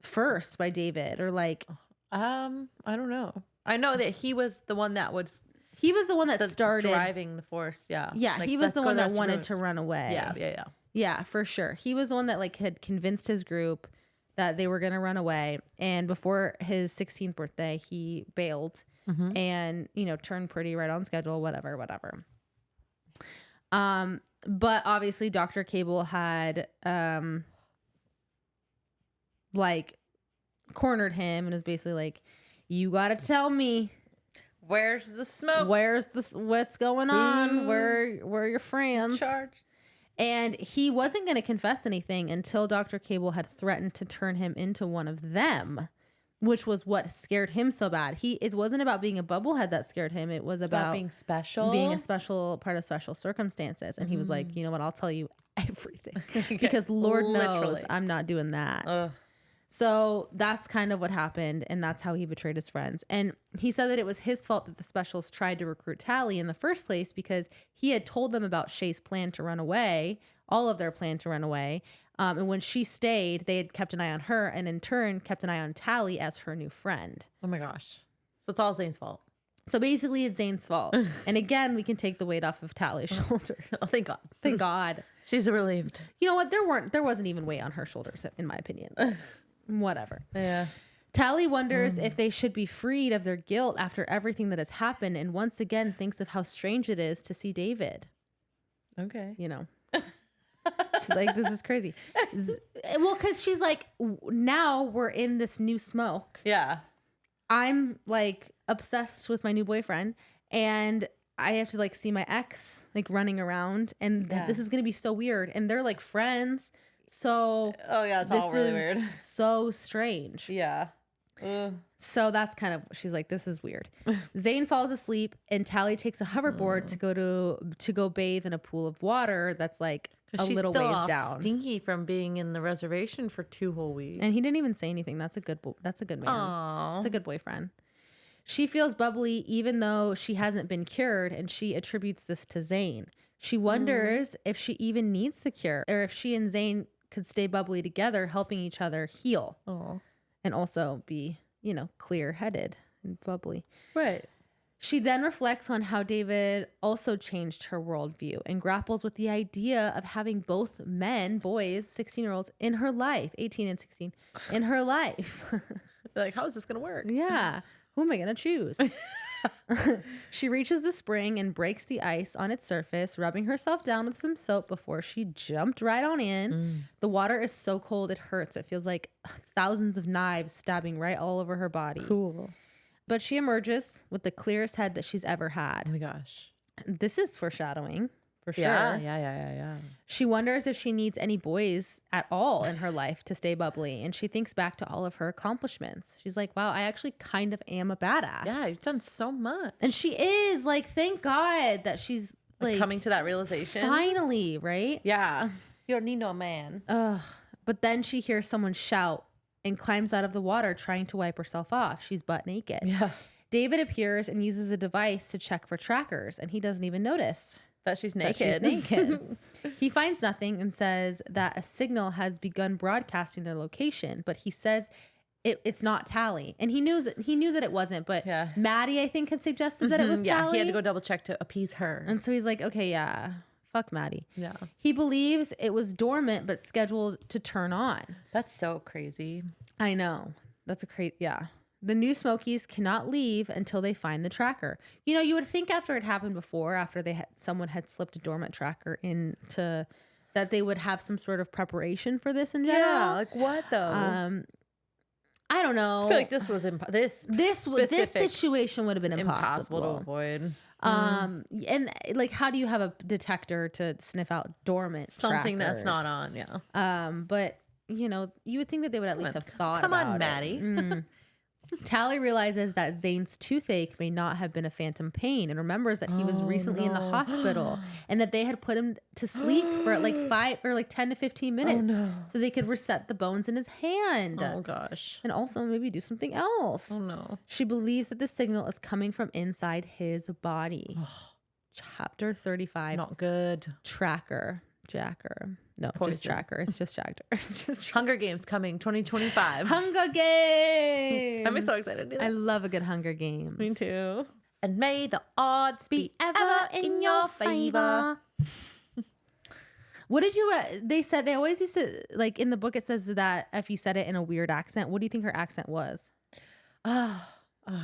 David, or like... I don't know. I know that he was the one that He was the one that started driving the force. Yeah. Yeah, like, he was the one that wanted ruins. to run away. Yeah. Yeah, for sure. He was the one that like had convinced his group that they were going to run away. And before his 16th birthday, he bailed and, you know, turned pretty right on schedule, whatever. But obviously Dr. Cable had, like cornered him and was basically like, you got to tell me. Where's the smoke? What's going on? Where are your friends? Charge. And he wasn't going to confess anything until Dr. Cable had threatened to turn him into one of them, which was what scared him so bad. It wasn't about being a bubblehead that scared him. It was about being special, being a special part of special circumstances. And he was like, you know what? I'll tell you everything because Lord knows I'm not doing that. Ugh. So that's kind of what happened, and that's how he betrayed his friends. And he said that it was his fault that the specials tried to recruit Tally in the first place because he had told them about Shay's plan to run away, all of their plan to run away. And when she stayed, they had kept an eye on her and in turn kept an eye on Tally as her new friend. Oh my gosh. So it's all Zane's fault. So basically it's Zane's fault. And again, we can take the weight off of Tally's shoulders. Oh, thank God. Thank God. She's relieved. You know what? There wasn't even weight on her shoulders, in my opinion. Whatever. Yeah. Tally wonders if they should be freed of their guilt after everything that has happened, and once again thinks of how strange it is to see David. Okay. You know. She's like, this is crazy. Well, because she's like, now we're in this new smoke. Yeah. I'm like obsessed with my new boyfriend, and I have to like see my ex like running around, and this is going to be so weird. And they're like friends. So it's all really weird. So strange. Yeah. So that's kind of, she's like, this is weird. Zane falls asleep and Tally takes a hoverboard to go bathe in a pool of water that's like a little ways down. Stinky from being in the reservation for 2 whole weeks. And he didn't even say anything. That's a good man. Aww. That's a good boyfriend. She feels bubbly even though she hasn't been cured, and she attributes this to Zane. She wonders if she even needs the cure, or if she and Zane could stay bubbly together, helping each other heal. Aww. And also be, you know, clear-headed and bubbly. Right. She then reflects on how David also changed her worldview and grapples with the idea of having both boys, 16-year-olds in her life, 18 and 16, in her life. Like, how is this going to work? Yeah. Who am I going to choose? She reaches the spring and breaks the ice on its surface, rubbing herself down with some soap before she jumped right on in. The water is so cold it hurts. It feels like thousands of knives stabbing right all over her body. Cool. But she emerges with the clearest head that she's ever had. Oh my gosh. This is foreshadowing. For sure. Yeah. She wonders if she needs any boys at all in her life to stay bubbly. And she thinks back to all of her accomplishments. She's like, wow, I actually kind of am a badass. Yeah, he's done so much. And she is. Like, thank God that she's like coming to that realization. Finally, right? Yeah. You don't need no man. Ugh. But then she hears someone shout and climbs out of the water trying to wipe herself off. She's butt naked. Yeah. David appears and uses a device to check for trackers, and he doesn't even notice that she's naked. He finds nothing and says that a signal has begun broadcasting their location, but he says it's not Tally. And he knew that it wasn't, but Maddie, I think, had suggested that it was Tally. He had to go double check to appease her. And so he's like, okay, yeah, fuck Maddie. Yeah. He believes it was dormant but scheduled to turn on. That's so crazy. I know. That's a crazy, yeah. The new Smokies cannot leave until they find the tracker. You know, you would think after it happened before, after someone had slipped a dormant tracker into, that they would have some sort of preparation for this in general. Yeah, like what though? I don't know. I feel like this was this situation would have been impossible to avoid. And like, how do you have a detector to sniff out dormant something trackers? That's not on? Yeah. But you know, you would think that they would at least have thought. Come about on, Maddie. Tally realizes that Zane's toothache may not have been a phantom pain and remembers that he was recently in the hospital and that they had put him to sleep for like 10 to 15 minutes so they could reset the bones in his hand. Oh gosh. And also maybe do something else. Oh no. She believes that the signal is coming from inside his body. Chapter 35. Not good. Jacker. No, Poison. just Tracker. It's just Jacker. Hunger Games coming 2025. Hunger Games. I'm so excited to do that. I love a good Hunger Games. Me too. and may the odds be ever in your favor. What did you, they said, they always used to, like in the book, it says that Effie said it in a weird accent. What do you think her accent was? Oh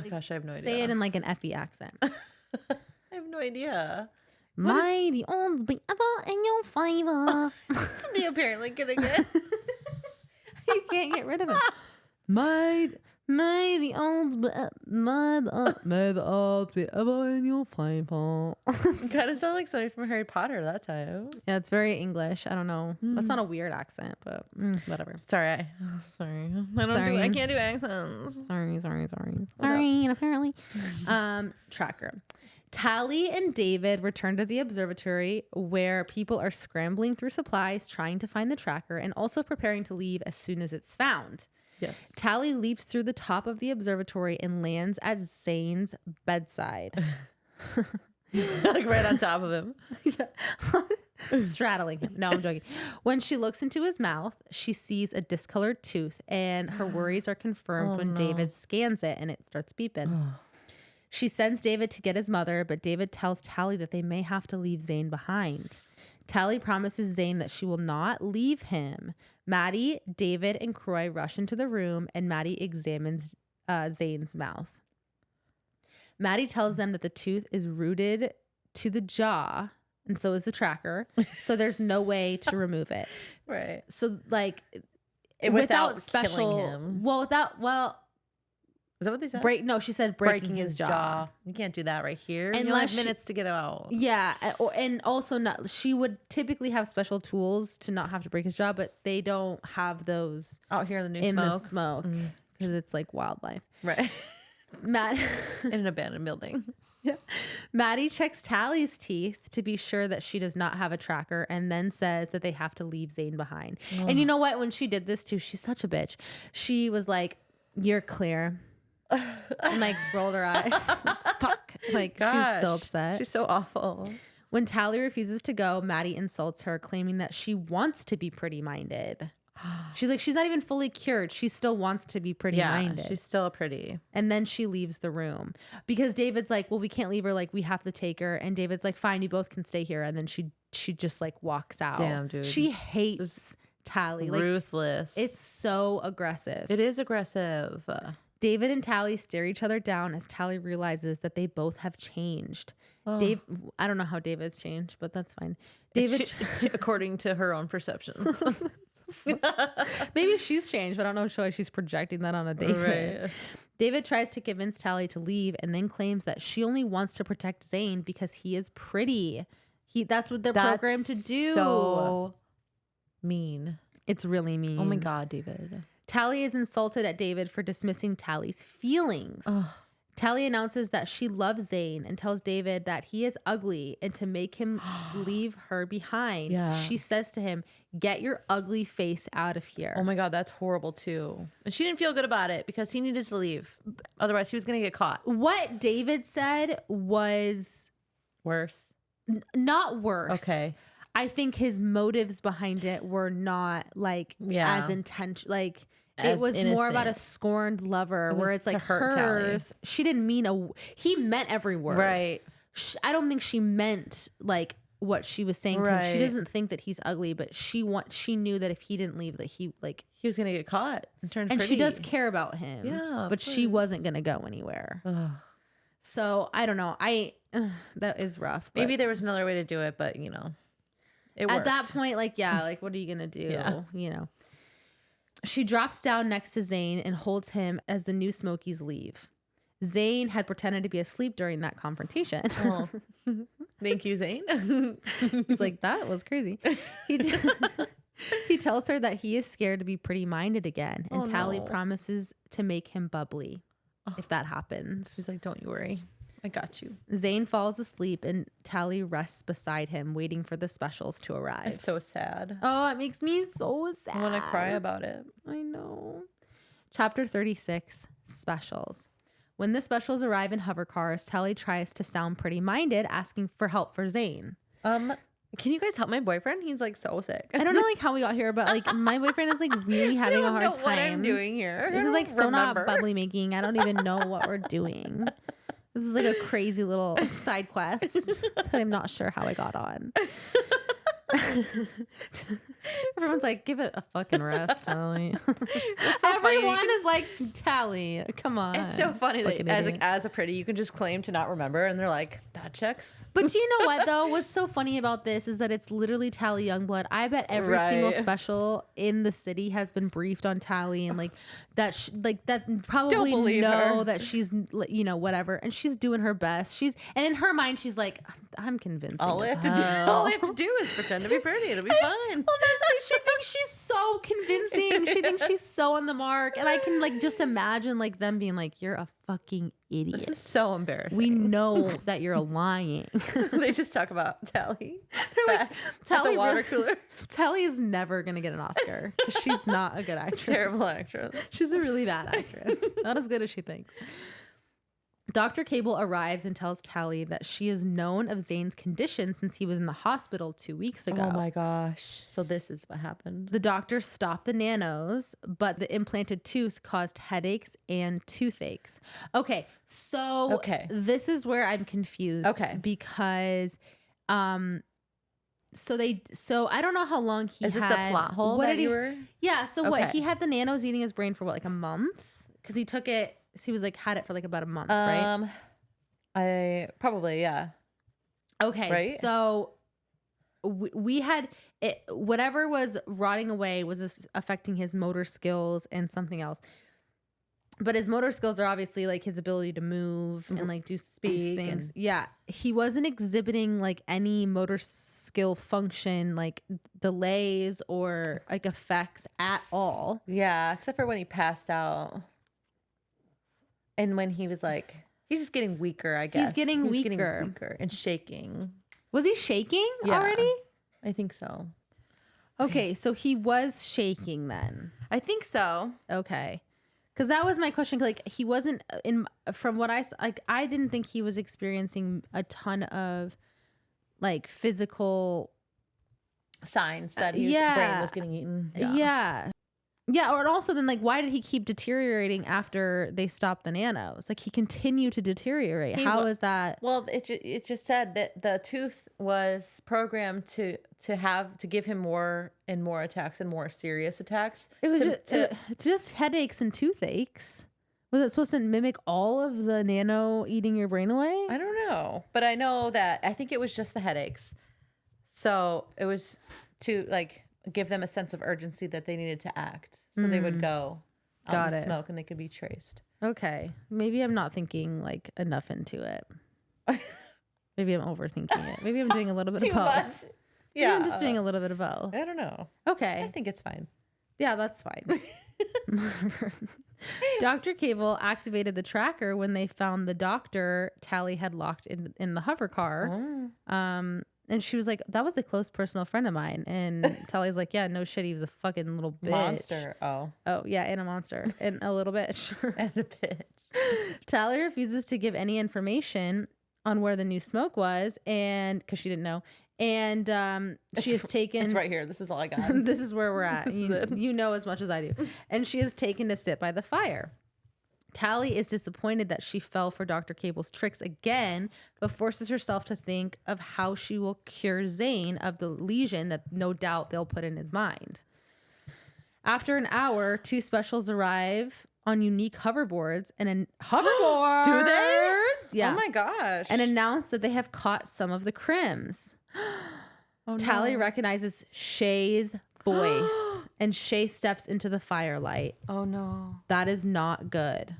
gosh, I have no idea. Say it in like an Effie accent. I have no idea. May the odds be ever in your favor. They apparently gonna get. You can't get rid of it. May the odds be may the odds be ever in your favor. Kind of sound like something from Harry Potter that time. Yeah, it's very English. I don't know. That's not a weird accent, but whatever. Sorry. I can't do accents. Sorry. And apparently, tracker. Tally and David return to the observatory where people are scrambling through supplies, trying to find the tracker, and also preparing to leave as soon as it's found. Yes. Tally leaps through the top of the observatory and lands at Zane's bedside. Like right on top of him. Straddling him. No, I'm joking. When she looks into his mouth, she sees a discolored tooth, and her worries are confirmed when David scans it and it starts beeping. She sends David to get his mother, but David tells Tally that they may have to leave Zane behind. Tally promises Zane that she will not leave him. Maddie, David, and Croy rush into the room, and Maddie examines Zane's mouth. Maddie tells them that the tooth is rooted to the jaw, and so is the tracker, so there's no way to remove it. Right. So, like, without special... killing him. Is that what they said? No, she said breaking his jaw. You can't do that right here. And you only have minutes to get out. Yeah, and also not. She would typically have special tools to not have to break his jaw, but they don't have those out here in the the smoke because it's like wildlife. Right. Matt in an abandoned building. Yeah. Maddie checks Tally's teeth to be sure that she does not have a tracker, and then says that they have to leave Zane behind. And you know what? When she did this too, she's such a bitch. She was like, "You're clear." And like rolled her eyes. Fuck. Like, gosh, she's so upset. She's so awful. When Tally refuses to go, Maddie insults her, claiming that she wants to be pretty minded. She's like, she's not even fully cured. She still wants to be pretty minded. Yeah, she's still pretty. And then she leaves the room because David's like, well, we can't leave her. Like, we have to take her. And David's like, fine, you both can stay here. And then she just like walks out. Damn, dude. She hates Tally. Like, ruthless. It's so aggressive. It is aggressive. David and Tally stare each other down as Tally realizes that they both have changed. I don't know how David's changed, but that's fine. David, according to her own perception. Maybe she's changed, but I don't know why she's projecting that on a David. Right. David tries to convince Tally to leave and then claims that she only wants to protect Zane because he is pretty. That's what they're programmed to do. So mean. It's really mean. Oh my God, David. Tally is insulted at David for dismissing Tally's feelings. Ugh. Tally announces that she loves Zane and tells David that he is ugly and to make him leave her behind. Yeah. She says to him, "Get your ugly face out of here." Oh my God, that's horrible too. And she didn't feel good about it because he needed to leave. Otherwise, he was going to get caught. What David said was worse. Not worse. Okay. I think his motives behind it were not like as intentional. Like, it was innocent. More about a scorned lover where it's like hers. Tally. She didn't mean he meant every word. Right. I don't think she meant like what she was saying to him. She doesn't think that he's ugly, but she knew that if he didn't leave, that he was going to get caught and turn pretty. She does care about him. Yeah. But she wasn't going to go anywhere. Ugh. So I don't know. That is rough. Maybe there was another way to do it, but it worked. At that point, what are you going to do? Yeah. She drops down next to Zane and holds him as the new Smokies leave. Zane had pretended to be asleep during that confrontation. Oh. Thank you, Zane. He's like, that was crazy. He tells her that he is scared to be pretty minded again. And Tally promises to make him bubbly if that happens. She's like, don't you worry. I got you. Zane falls asleep and Tally rests beside him, waiting for the specials to arrive. It's so sad. Oh, it makes me so sad. I want to cry about it. I know. Chapter 36, Specials. When the specials arrive in hover cars, Tally tries to sound pretty minded, asking for help for Zane. Can you guys help my boyfriend? He's like so sick. I don't know how we got here, but my boyfriend is really having a hard time. What I'm doing here. This is so not bubbly making. I don't even know what we're doing. This is like a crazy little side quest that I'm not sure how I got on. Everyone's like, give it a fucking rest, Tally. So Everyone is like, Tally, come on. It's so funny Fucking that idiot. as a pretty, you can just claim to not remember, and they're like, that checks. But do you know what though? What's so funny about this is that it's literally Tally Youngblood. I bet every single special in the city has been briefed on Tally, and like that, probably Don't believe know her. that she's, you know, whatever, and she's doing her best. And in her mind, she's like, I'm convincing. All I have to do is pretend to be pretty. It'll be fine. Well, that's like she thinks she's so convincing. She thinks she's so on the mark, and I can like just imagine like them being like, "You're a fucking idiot." This is so embarrassing. We know that you're lying. They just talk about Tally. They're like, Tally, Tally, the water cooler. Tally is never gonna get an Oscar. 'Cause she's not a good actress. Terrible actress. She's a really bad actress. Not as good as she thinks. Dr. Cable arrives and tells Tally that she has known of Zane's condition since he was in the hospital 2 weeks ago. Oh my gosh. So this is what happened. The doctor stopped the nanos, but the implanted tooth caused headaches and toothaches. Okay, so this is where I'm confused. Okay. Because so I don't know how long he Is had. this the plot hole What that did he? you were? Yeah. So what Okay. he had the nanos eating his brain for what, like a month? Because he took it. He was like had it for like about a month, right? I probably, yeah. Okay, Right? so we had it, whatever was rotting away was affecting his motor skills and something else. But his motor skills are obviously like his ability to move and like do Speak things. and- Yeah, he wasn't exhibiting like any motor skill function, like delays or like effects at all. Yeah, except for when he passed out. And when he was like, he's just getting weaker, I guess. getting He was weaker. and shaking. Was he shaking Yeah. already? I think so. Okay, so he was shaking then. I think so. Okay. Because that was my question. Like, he wasn't from what I didn't think he was experiencing a ton of like physical Signs that his brain was getting eaten. Yeah. Or also then like, why did he keep deteriorating after they stopped the nanos? Like, he continued to deteriorate. How is that? Well, it just said that the tooth was programmed to give him more and more attacks and more serious attacks. It was just headaches and toothaches. Was it supposed to mimic all of the nano eating your brain away? I don't know, but I know that I think it was just the headaches. So it was to like give them a sense of urgency that they needed to act. So they would go out and smoke and they could be traced. Okay. Maybe I'm not thinking like enough into it. Maybe I'm overthinking it. Maybe I'm doing a little bit of both. Much. Maybe I'm just doing a little bit of both. I don't know. Okay. I think it's fine. Yeah, that's fine. Dr. Cable activated the tracker when they found the doctor Tally had locked in the hover car. And she was like, that was a close personal friend of mine. And Tally's like, yeah, no shit. He was a fucking little bitch. Monster. Oh, yeah. And a monster. And a little bitch. and a bitch. Tally refuses to give any information on where the new smoke was. And because she didn't know. And she has taken. It's right here. This is all I got. This is where we're at. You know as much as I do. And she is taken to sit by the fire. Tally is disappointed that she fell for Dr. Cable's tricks again, but forces herself to think of how she will cure Zane of the lesion that no doubt they'll put in his mind. After an hour, two specials arrive on unique hoverboards and hoverboards. Do they? Yeah. Oh my gosh. And announce that they have caught some of the crims. Oh, Tally no. recognizes Shay's voice and Shay steps into the firelight. Oh no. That is not good.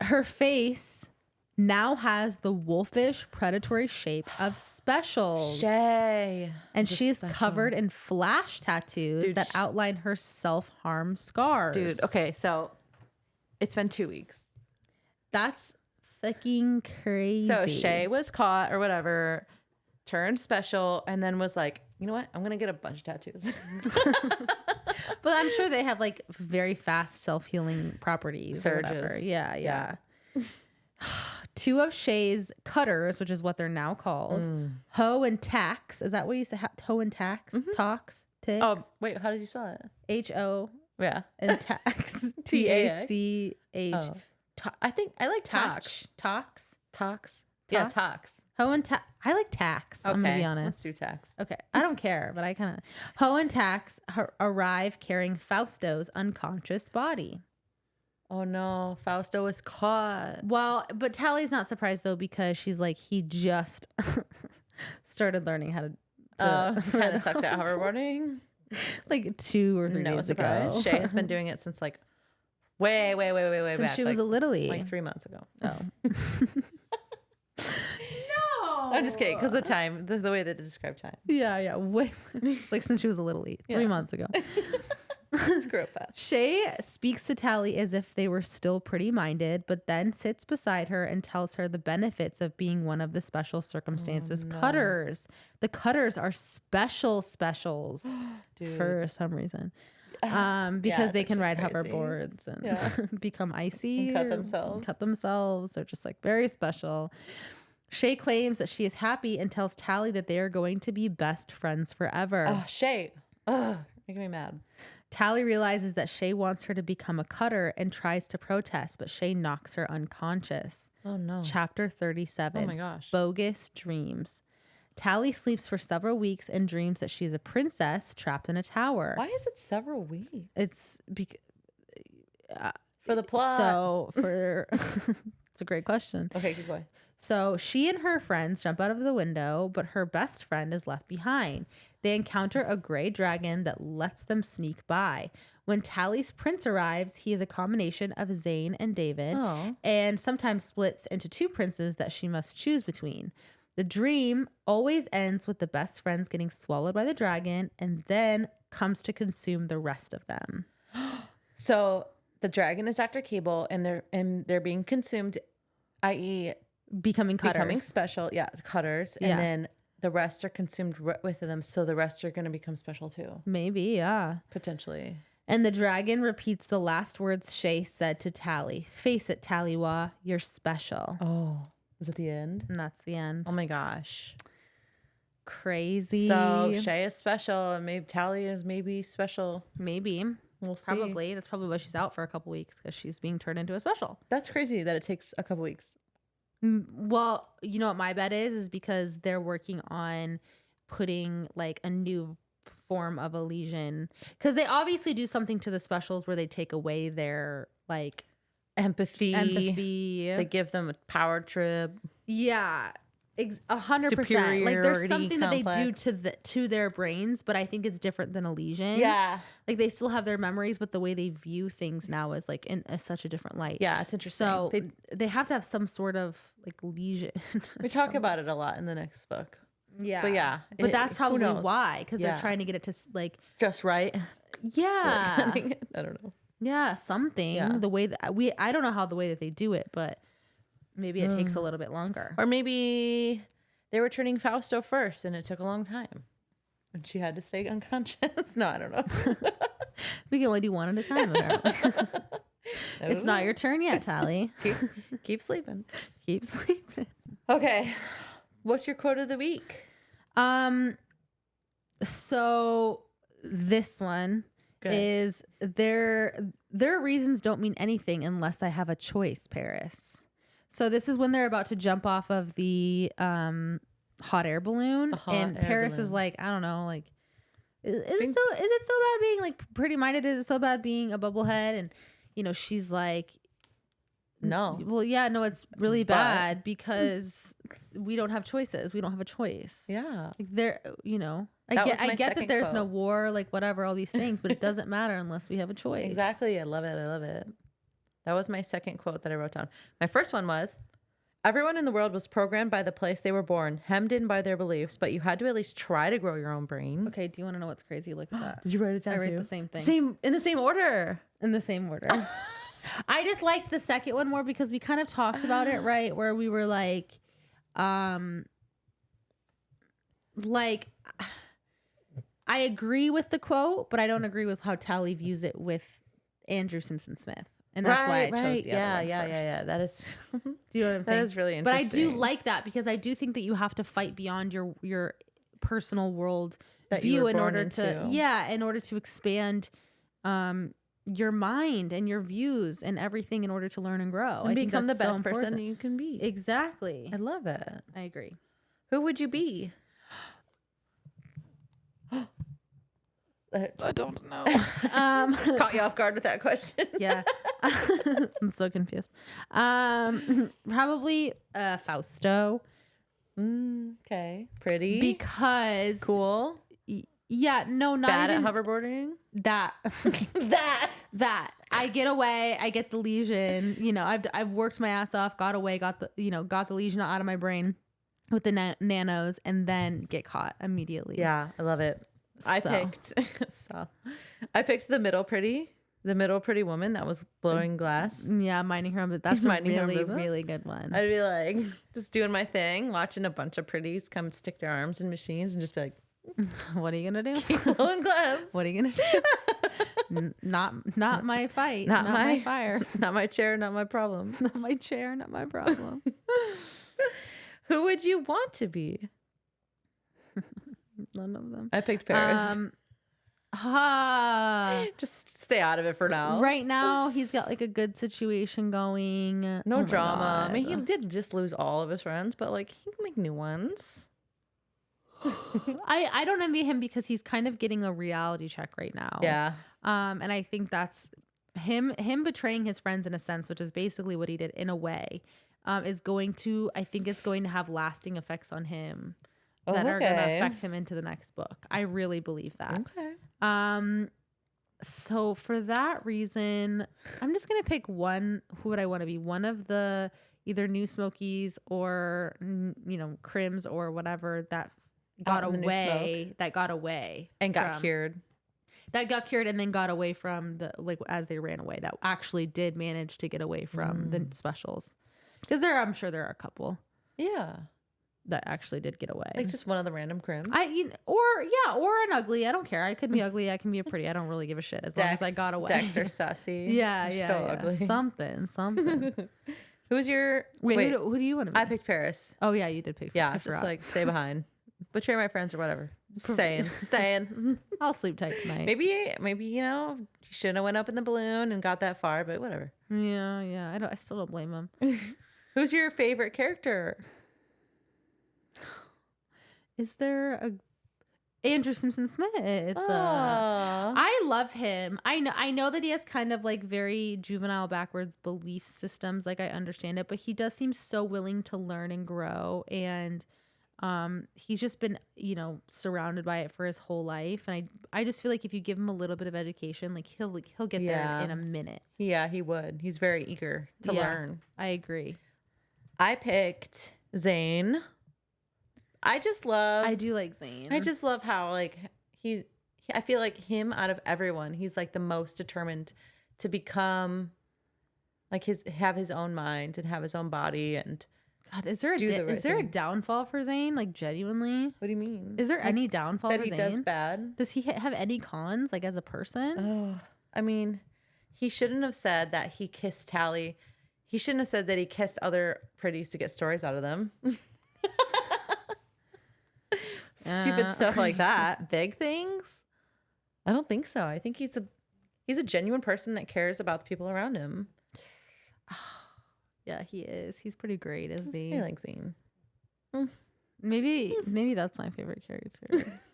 Her face now has the wolfish predatory shape of Specials. Shay. And she is covered in flash tattoos that outline her self-harm scars. Dude, okay, so it's been 2 weeks. That's fucking crazy. So Shay was caught or whatever, turned special, and then was like, you know what? I'm going to get a bunch of tattoos. But I'm sure they have like very fast self-healing properties. Surges. Or whatever. Yeah. Two of Shay's cutters, which is what they're now called, Ho and Tax. Is that what you say? Ho and Tax? Tox? Ticks? Oh, wait, how did you spell it? H-O Yeah. and Tax. T-A-C-H. I think I like Tox. Tox. Tox? Yeah, Tox. Ho and I like Tax. I'm gonna be honest. Let's do Tax. Okay, I don't care, but I kind of. Ho and Tax arrive carrying Fausto's unconscious body. Oh no, Fausto was caught. Well, but Tally's not surprised though because she's like he just started learning how to kind of sucked at hoverboarding. Like 2 or 3 days ago. Shay has been doing it since like way since back. She was a little like 3 months ago. Oh. No, I'm just kidding because the time, the way that they describe time. Yeah, way like since she was a little 3 months ago. Grew up fast. Shay speaks to Tally as if they were still pretty minded, but then sits beside her and tells her the benefits of being one of the special circumstances cutters. The cutters are specials for some reason. Because they can ride crazy. Hoverboards and become icy And cut themselves. They're just like very special. Shay claims that she is happy and tells Tally that they are going to be best friends forever. Oh, Shay. Ugh, making me mad. Tally realizes that Shay wants her to become a cutter and tries to protest, but Shay knocks her unconscious. Oh, no. Chapter 37. Oh, my gosh. Bogus dreams. Tally sleeps for several weeks and dreams that she's a princess trapped in a tower. Why is it several weeks? It's for the plot. So for it's a great question. Okay, keep going. So she and her friends jump out of the window, but her best friend is left behind. They encounter a gray dragon that lets them sneak by. When Tally's prince arrives, he is a combination of Zane and David, and sometimes splits into 2 princes that she must choose between. The dream always ends with the best friends getting swallowed by the dragon and then comes to consume the rest of them. So the dragon is Dr. Cable and they're being consumed, i.e. Becoming cutters. Becoming special. Yeah, cutters. And then the rest are consumed with them. So the rest are going to become special too. Maybe, yeah. Potentially. And the dragon repeats the last words Shay said to Tally. Face it, Tallywa, you're special. Oh. Is it the end? And that's the end. Oh my gosh. Crazy. So Shay is special and maybe Tally is maybe special. Maybe. We'll see. Probably. That's probably why she's out for a couple weeks because she's being turned into a special. That's crazy that it takes a couple weeks. Well, you know what my bet is because they're working on putting like a new form of a lesion because they obviously do something to the specials where they take away their like empathy. They give them a power trip. Yeah, 100%. Like there's something that they do to their brains, but I think it's different than a lesion. Yeah, like they still have their memories, but the way they view things now is like in such a different light. Yeah, it's interesting. So they have to have some sort of like lesion. We talk about it a lot in the next book. Yeah, but that's probably why because they're trying to get it to like just right. Yeah, I don't know. Yeah, something. Yeah. The way that I don't know how the way that they do it, but maybe it takes a little bit longer. Or maybe they were turning Fausto first and it took a long time. And she had to stay unconscious. No, I don't know. We can only do one at a time, apparently. It's not your turn yet, Tally. Keep sleeping. Keep sleeping. Okay. What's your quote of the week? So this one is their reasons don't mean anything unless I have a choice, Paris. So this is when they're about to jump off of the hot air balloon, and Paris is like, I don't know, like, is it so bad being like pretty minded? Is it so bad being a bubblehead? And you know, she's like, no. Well, yeah, no, it's really bad because we don't have choices. We don't have a choice. Yeah, like there, you know. I get that there's no war, like whatever, all these things, but it doesn't matter unless we have a choice. Exactly. I love it. That was my second quote that I wrote down. My first one was, everyone in the world was programmed by the place they were born, hemmed in by their beliefs, but you had to at least try to grow your own brain. Okay, do you want to know what's crazy? Look at that. Did you write it down? I wrote the same thing. In the same order. In the same order. I just liked the second one more because we kind of talked about it, right? Where we were like, I agree with the quote, but I don't agree with how Tally views it with Andrew Simpson Smith. And that's why I chose the other one first. Yeah. That is, do you know what I'm saying? That is really interesting. But I do like that because I do think that you have to fight beyond your personal world that view in order to expand your mind and your views and everything in order to learn and grow. And I think become the that's so best person important. you can be. Exactly. I love it. I agree. Who would you be? I don't know. Caught you off guard with that question. Yeah. I'm so confused. Probably Fausto. Okay. Pretty. Because cool. Yeah, no, not bad even at hoverboarding. That that I get away, I get the lesion. You know, I've worked my ass off, got away, got the lesion out of my brain with the nanos, and then get caught immediately. Yeah, I love it. I picked the middle pretty woman that was blowing glass. Yeah, minding her own, but that's a really good one. I'd be like just doing my thing, watching a bunch of pretties come stick their arms in machines and just be like, what are you gonna do? Keep blowing glass. What are you gonna do? Not my fight. Not my fire. Not my chair. Not my problem. Not my chair. Not my problem. Who would you want to be? None of them. I picked Paris. Just stay out of it for now. Right now, he's got like a good situation going. No drama. I mean, he did just lose all of his friends, but like he can make new ones. I don't envy him because he's kind of getting a reality check right now. Yeah. And I think that's him betraying his friends in a sense, which is basically what he did in a way, is going to have lasting effects on him that are going to affect him into the next book. I really believe that. Okay. So for that reason, I'm just going to pick one. Who would I want to be? One of the either New Smokies or, Crims or whatever that got away and got cured. That got cured and then got away from as they ran away. That actually did manage to get away from the specials. Because I'm sure there are a couple. Yeah. That actually did get away. Like just one of the random crims. Or an ugly. I don't care. I could be ugly. I can be a pretty. I don't really give a shit as long as I got away. Dex or Sussy. Yeah. Still ugly. Something. Who's your wait? Who do you want to be? I picked Paris. Oh yeah, you did pick. Yeah, just like stay behind. Betray my friends or whatever. Staying. I'll sleep tight tonight. Maybe you shouldn't have went up in the balloon and got that far, but whatever. Yeah. I still don't blame him. Who's your favorite character? Is there a Andrew Simpson Smith? I love him. I know that he has kind of like very juvenile backwards belief systems. Like I understand it, but he does seem so willing to learn and grow, and he's just been surrounded by it for his whole life. And I just feel like if you give him a little bit of education, like he'll get there in a minute. Yeah, he would. He's very eager to learn. I agree. I picked Zane. I do like Zane. I just love how like I feel like him out of everyone, he's like the most determined to become like have his own mind and have his own body. And God, is there a downfall for Zane? Like genuinely? What do you mean? Is there any downfall for Zane? That he does bad? Does he have any cons like as a person? Oh, I mean, he shouldn't have said that he kissed Tally. He shouldn't have said that he kissed other pretties to get stories out of them. Stupid stuff like that. Big things? I don't think so. I think he's a genuine person that cares about the people around him. Yeah, he is. He's pretty great, isn't he? I like Zane. Maybe that's my favorite character.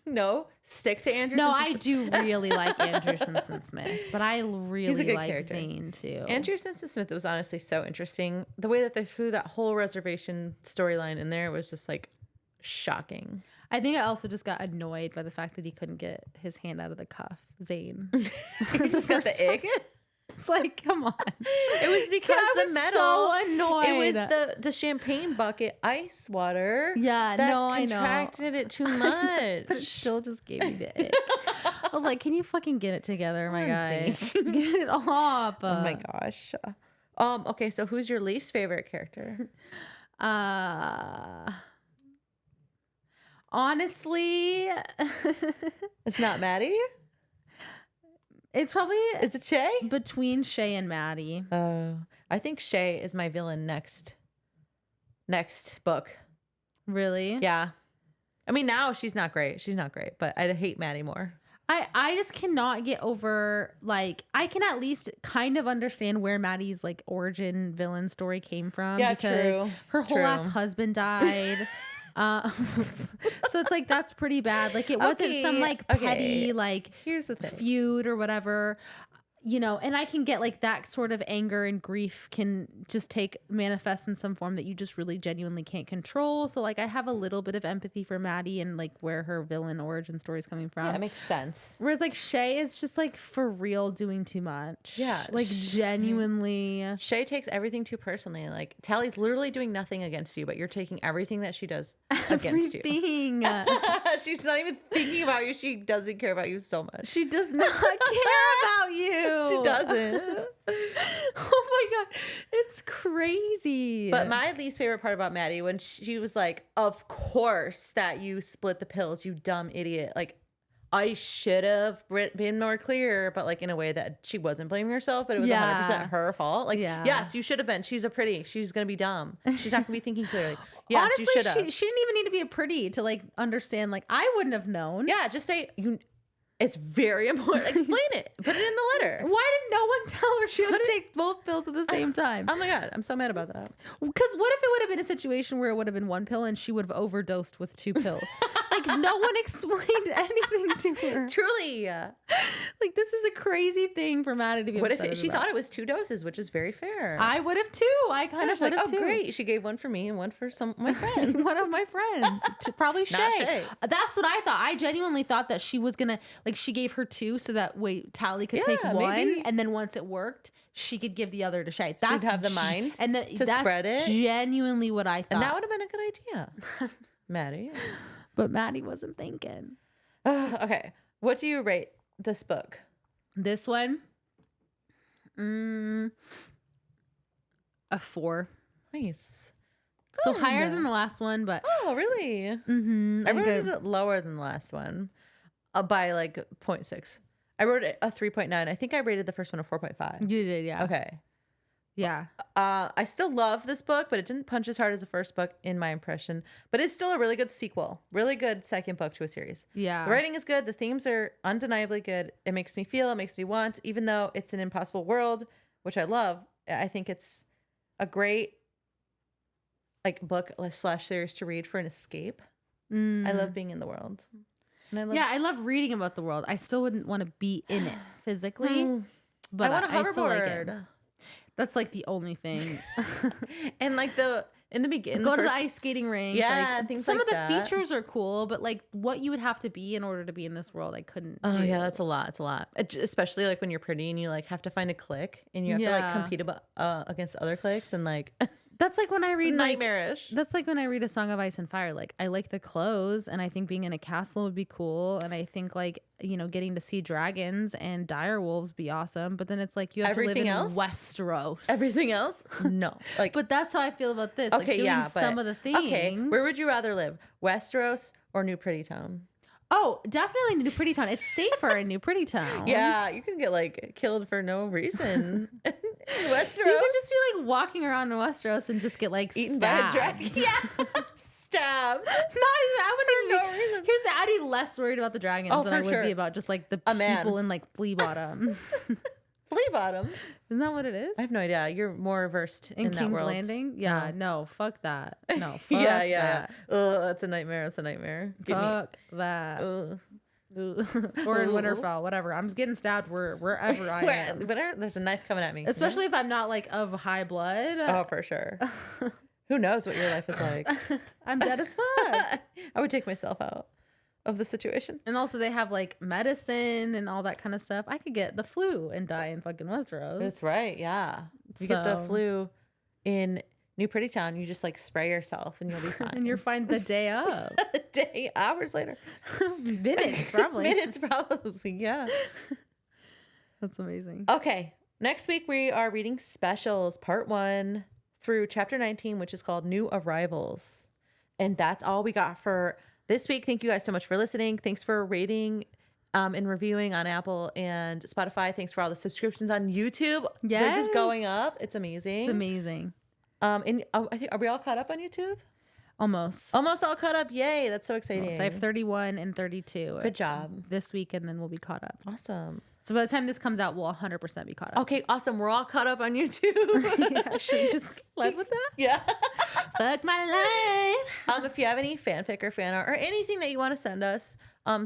No, stick to Andrew. No, I do really like Andrew Simpson Smith, but I really like character. Zane too. Andrew Simpson Smith was honestly so interesting. The way that they threw that whole reservation storyline in there was just like shocking. I think I also just got annoyed by the fact that he couldn't get his hand out of the cuff. Zane. He just got the egg? It's like, come on. It was because the metal. So annoyed. It was the champagne bucket ice water. Yeah, that no, I know. Contracted it too much. But it still just gave me the ick. I was like, can you fucking get it together, my guy? Get it off. Oh my gosh. Okay, so who's your least favorite character? Honestly, it's not Maddie. It's probably is it Shay? Between Shay and Maddie. I think Shay is my villain next book. Really? Yeah. I mean, now she's not great. But I hate Maddie more. I just cannot get over, like, I can at least kind of understand where Maddie's like origin villain story came from. Yeah, because true. her whole ass husband died. So it's like, that's pretty bad. Like, it wasn't some like petty like here's the thing. feud or whatever. You know, and I can get like that sort of anger and grief can just manifest in some form that you just really genuinely can't control. So like, I have a little bit of empathy for Maddie and like where her villain origin story is coming from. Yeah, it makes sense. Whereas like Shay is just like for real doing too much. Yeah. Like genuinely. Shay takes everything too personally. Like Tally's literally doing nothing against you, but you're taking everything that she does against you. Everything. She's not even thinking about you. She doesn't care about you so much. She does not care about you. She doesn't. Oh my God. It's crazy. But my least favorite part about Maddie, when she was like, of course that you split the pills, you dumb idiot. Like, I should have been more clear, but like in a way that she wasn't blaming herself, but it was 100% her fault. Like, yes, you should have been. She's a pretty. She's going to be dumb. She's not going to be thinking clearly. Yes, honestly, you should have. She didn't even need to be a pretty to like understand. Like, I wouldn't have known. Yeah, just say you. It's very important. Explain it. Put it in the letter. Why did no one tell her she had to take both pills at the same time? Oh my God, I'm so mad about that. Because what if it would have been a situation where it would have been one pill and she would have overdosed with 2 pills? Like, no one explained anything to her. Truly. Like, this is a crazy thing for Maddie to be What upset if she about. thought it was 2 doses, which is very fair. I would have too. I kind of would have too. Oh, great. She gave one for me and one for some of my friends. One of my friends. Probably Shay. Not Shay. That's what I thought. I genuinely thought that she was going to, like, she gave her 2 so that way Tally could take one. Maybe. And then once it worked, she could give the other to Shay. That's She'd have the mind and to that's spread it. Genuinely what I thought. And that would have been a good idea. Maddie. But Maddie wasn't thinking. Okay. What do you rate this book? This one? A 4. Nice. So Good. higher than the last one, but Oh, really? mm-hmm, I wrote it lower than the last one by like 0.6. I wrote it a 3.9. I think I rated the first one a 4.5. You did, yeah. Okay. Yeah. I still love this book, but it didn't punch as hard as the first book in my impression. But it's still a really good sequel. Really good second book to a series. Yeah. The writing is good. The themes are undeniably good. It makes me feel, it makes me want, even though it's an impossible world, which I love. I think it's a great like book / series to read for an escape. I love being in the world. And I love reading about the world. I still wouldn't want to be in it physically, but I want a I still like hoverboard. it. That's like the only thing. And like in the beginning, go to the ice skating rink. Yeah, like, things some like of the that. features are cool, but like what you would have to be in order to be in this world, I couldn't. Oh do. yeah, that's a lot. It's a lot, especially like when you're pretty and you like have to find a clique and you have to like compete against other cliques and like. That's like when I read nightmarish. That's like when I read A Song of Ice and Fire. Like, I like the clothes, and I think being in a castle would be cool, and I think like, you know, getting to see dragons and dire wolves be awesome. But then it's like you have Everything to live else? in Westeros. Everything else, no. Like, but that's how I feel about this. okay, like doing yeah, some of the things. Okay, where would you rather live, Westeros or New Pretty Town? Oh, definitely New Pretty Town. It's safer in New Pretty Town. Yeah, you can get like killed for no reason. Westeros. You could just be like walking around in Westeros and just get like eaten stabbed. by a dragon. Yeah, stabbed. Not even. I wouldn't no even. reason. Here's the. I'd be less worried about the dragons than for I would sure. be about just like the man. people in like Flea Bottom. Flea Bottom. Isn't that what it is? I have no idea. You're more versed in that King's world. Landing? Yeah, no, fuck that. No, fuck Yeah. that. Oh, that's a nightmare. That's a nightmare. Get me. Fuck that. Ugh. Or in Winterfell, whatever. I'm getting stabbed wherever I am. Whatever, there's a knife coming at me. Especially if I'm not like of high blood. Oh, for sure. Who knows what your life is like? I'm dead as fuck. I would take myself out of the situation. And also they have like medicine and all that kind of stuff. I could get the flu and die in fucking Westeros. That's right. Yeah. You get the flu in New Pretty Town, you just like spray yourself and you'll be fine. And you're fine the day of. Hours later. Minutes, probably. Minutes, probably. Yeah. That's amazing. Okay. Next week, we are reading Specials Part 1 through Chapter 19, which is called New Arrivals. And that's all we got for this week. Thank you guys so much for listening. Thanks for rating and reviewing on Apple and Spotify. Thanks for all the subscriptions on YouTube. Yes. They're just going up. It's amazing. It's amazing. And I think, are we all caught up on YouTube? Almost all caught up. Yay. That's so exciting. I have 31 and 32. Good job. This week, and then we'll be caught up. Awesome. So by the time this comes out, we'll 100% be caught up. Okay, awesome. We're all caught up on YouTube. Yeah, should we just led with that? Yeah. Fuck my life. If you have any fanfic or fan art or anything that you want to send us,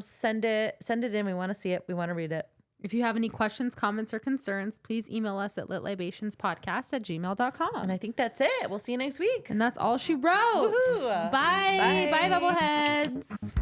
send it in. We want to see it. We want to read it. If you have any questions, comments, or concerns, please email us at litlibationspodcast@gmail.com. And I think that's it. We'll see you next week. And that's all she wrote. Woohoo. Bye. Bye. Bye, bubbleheads.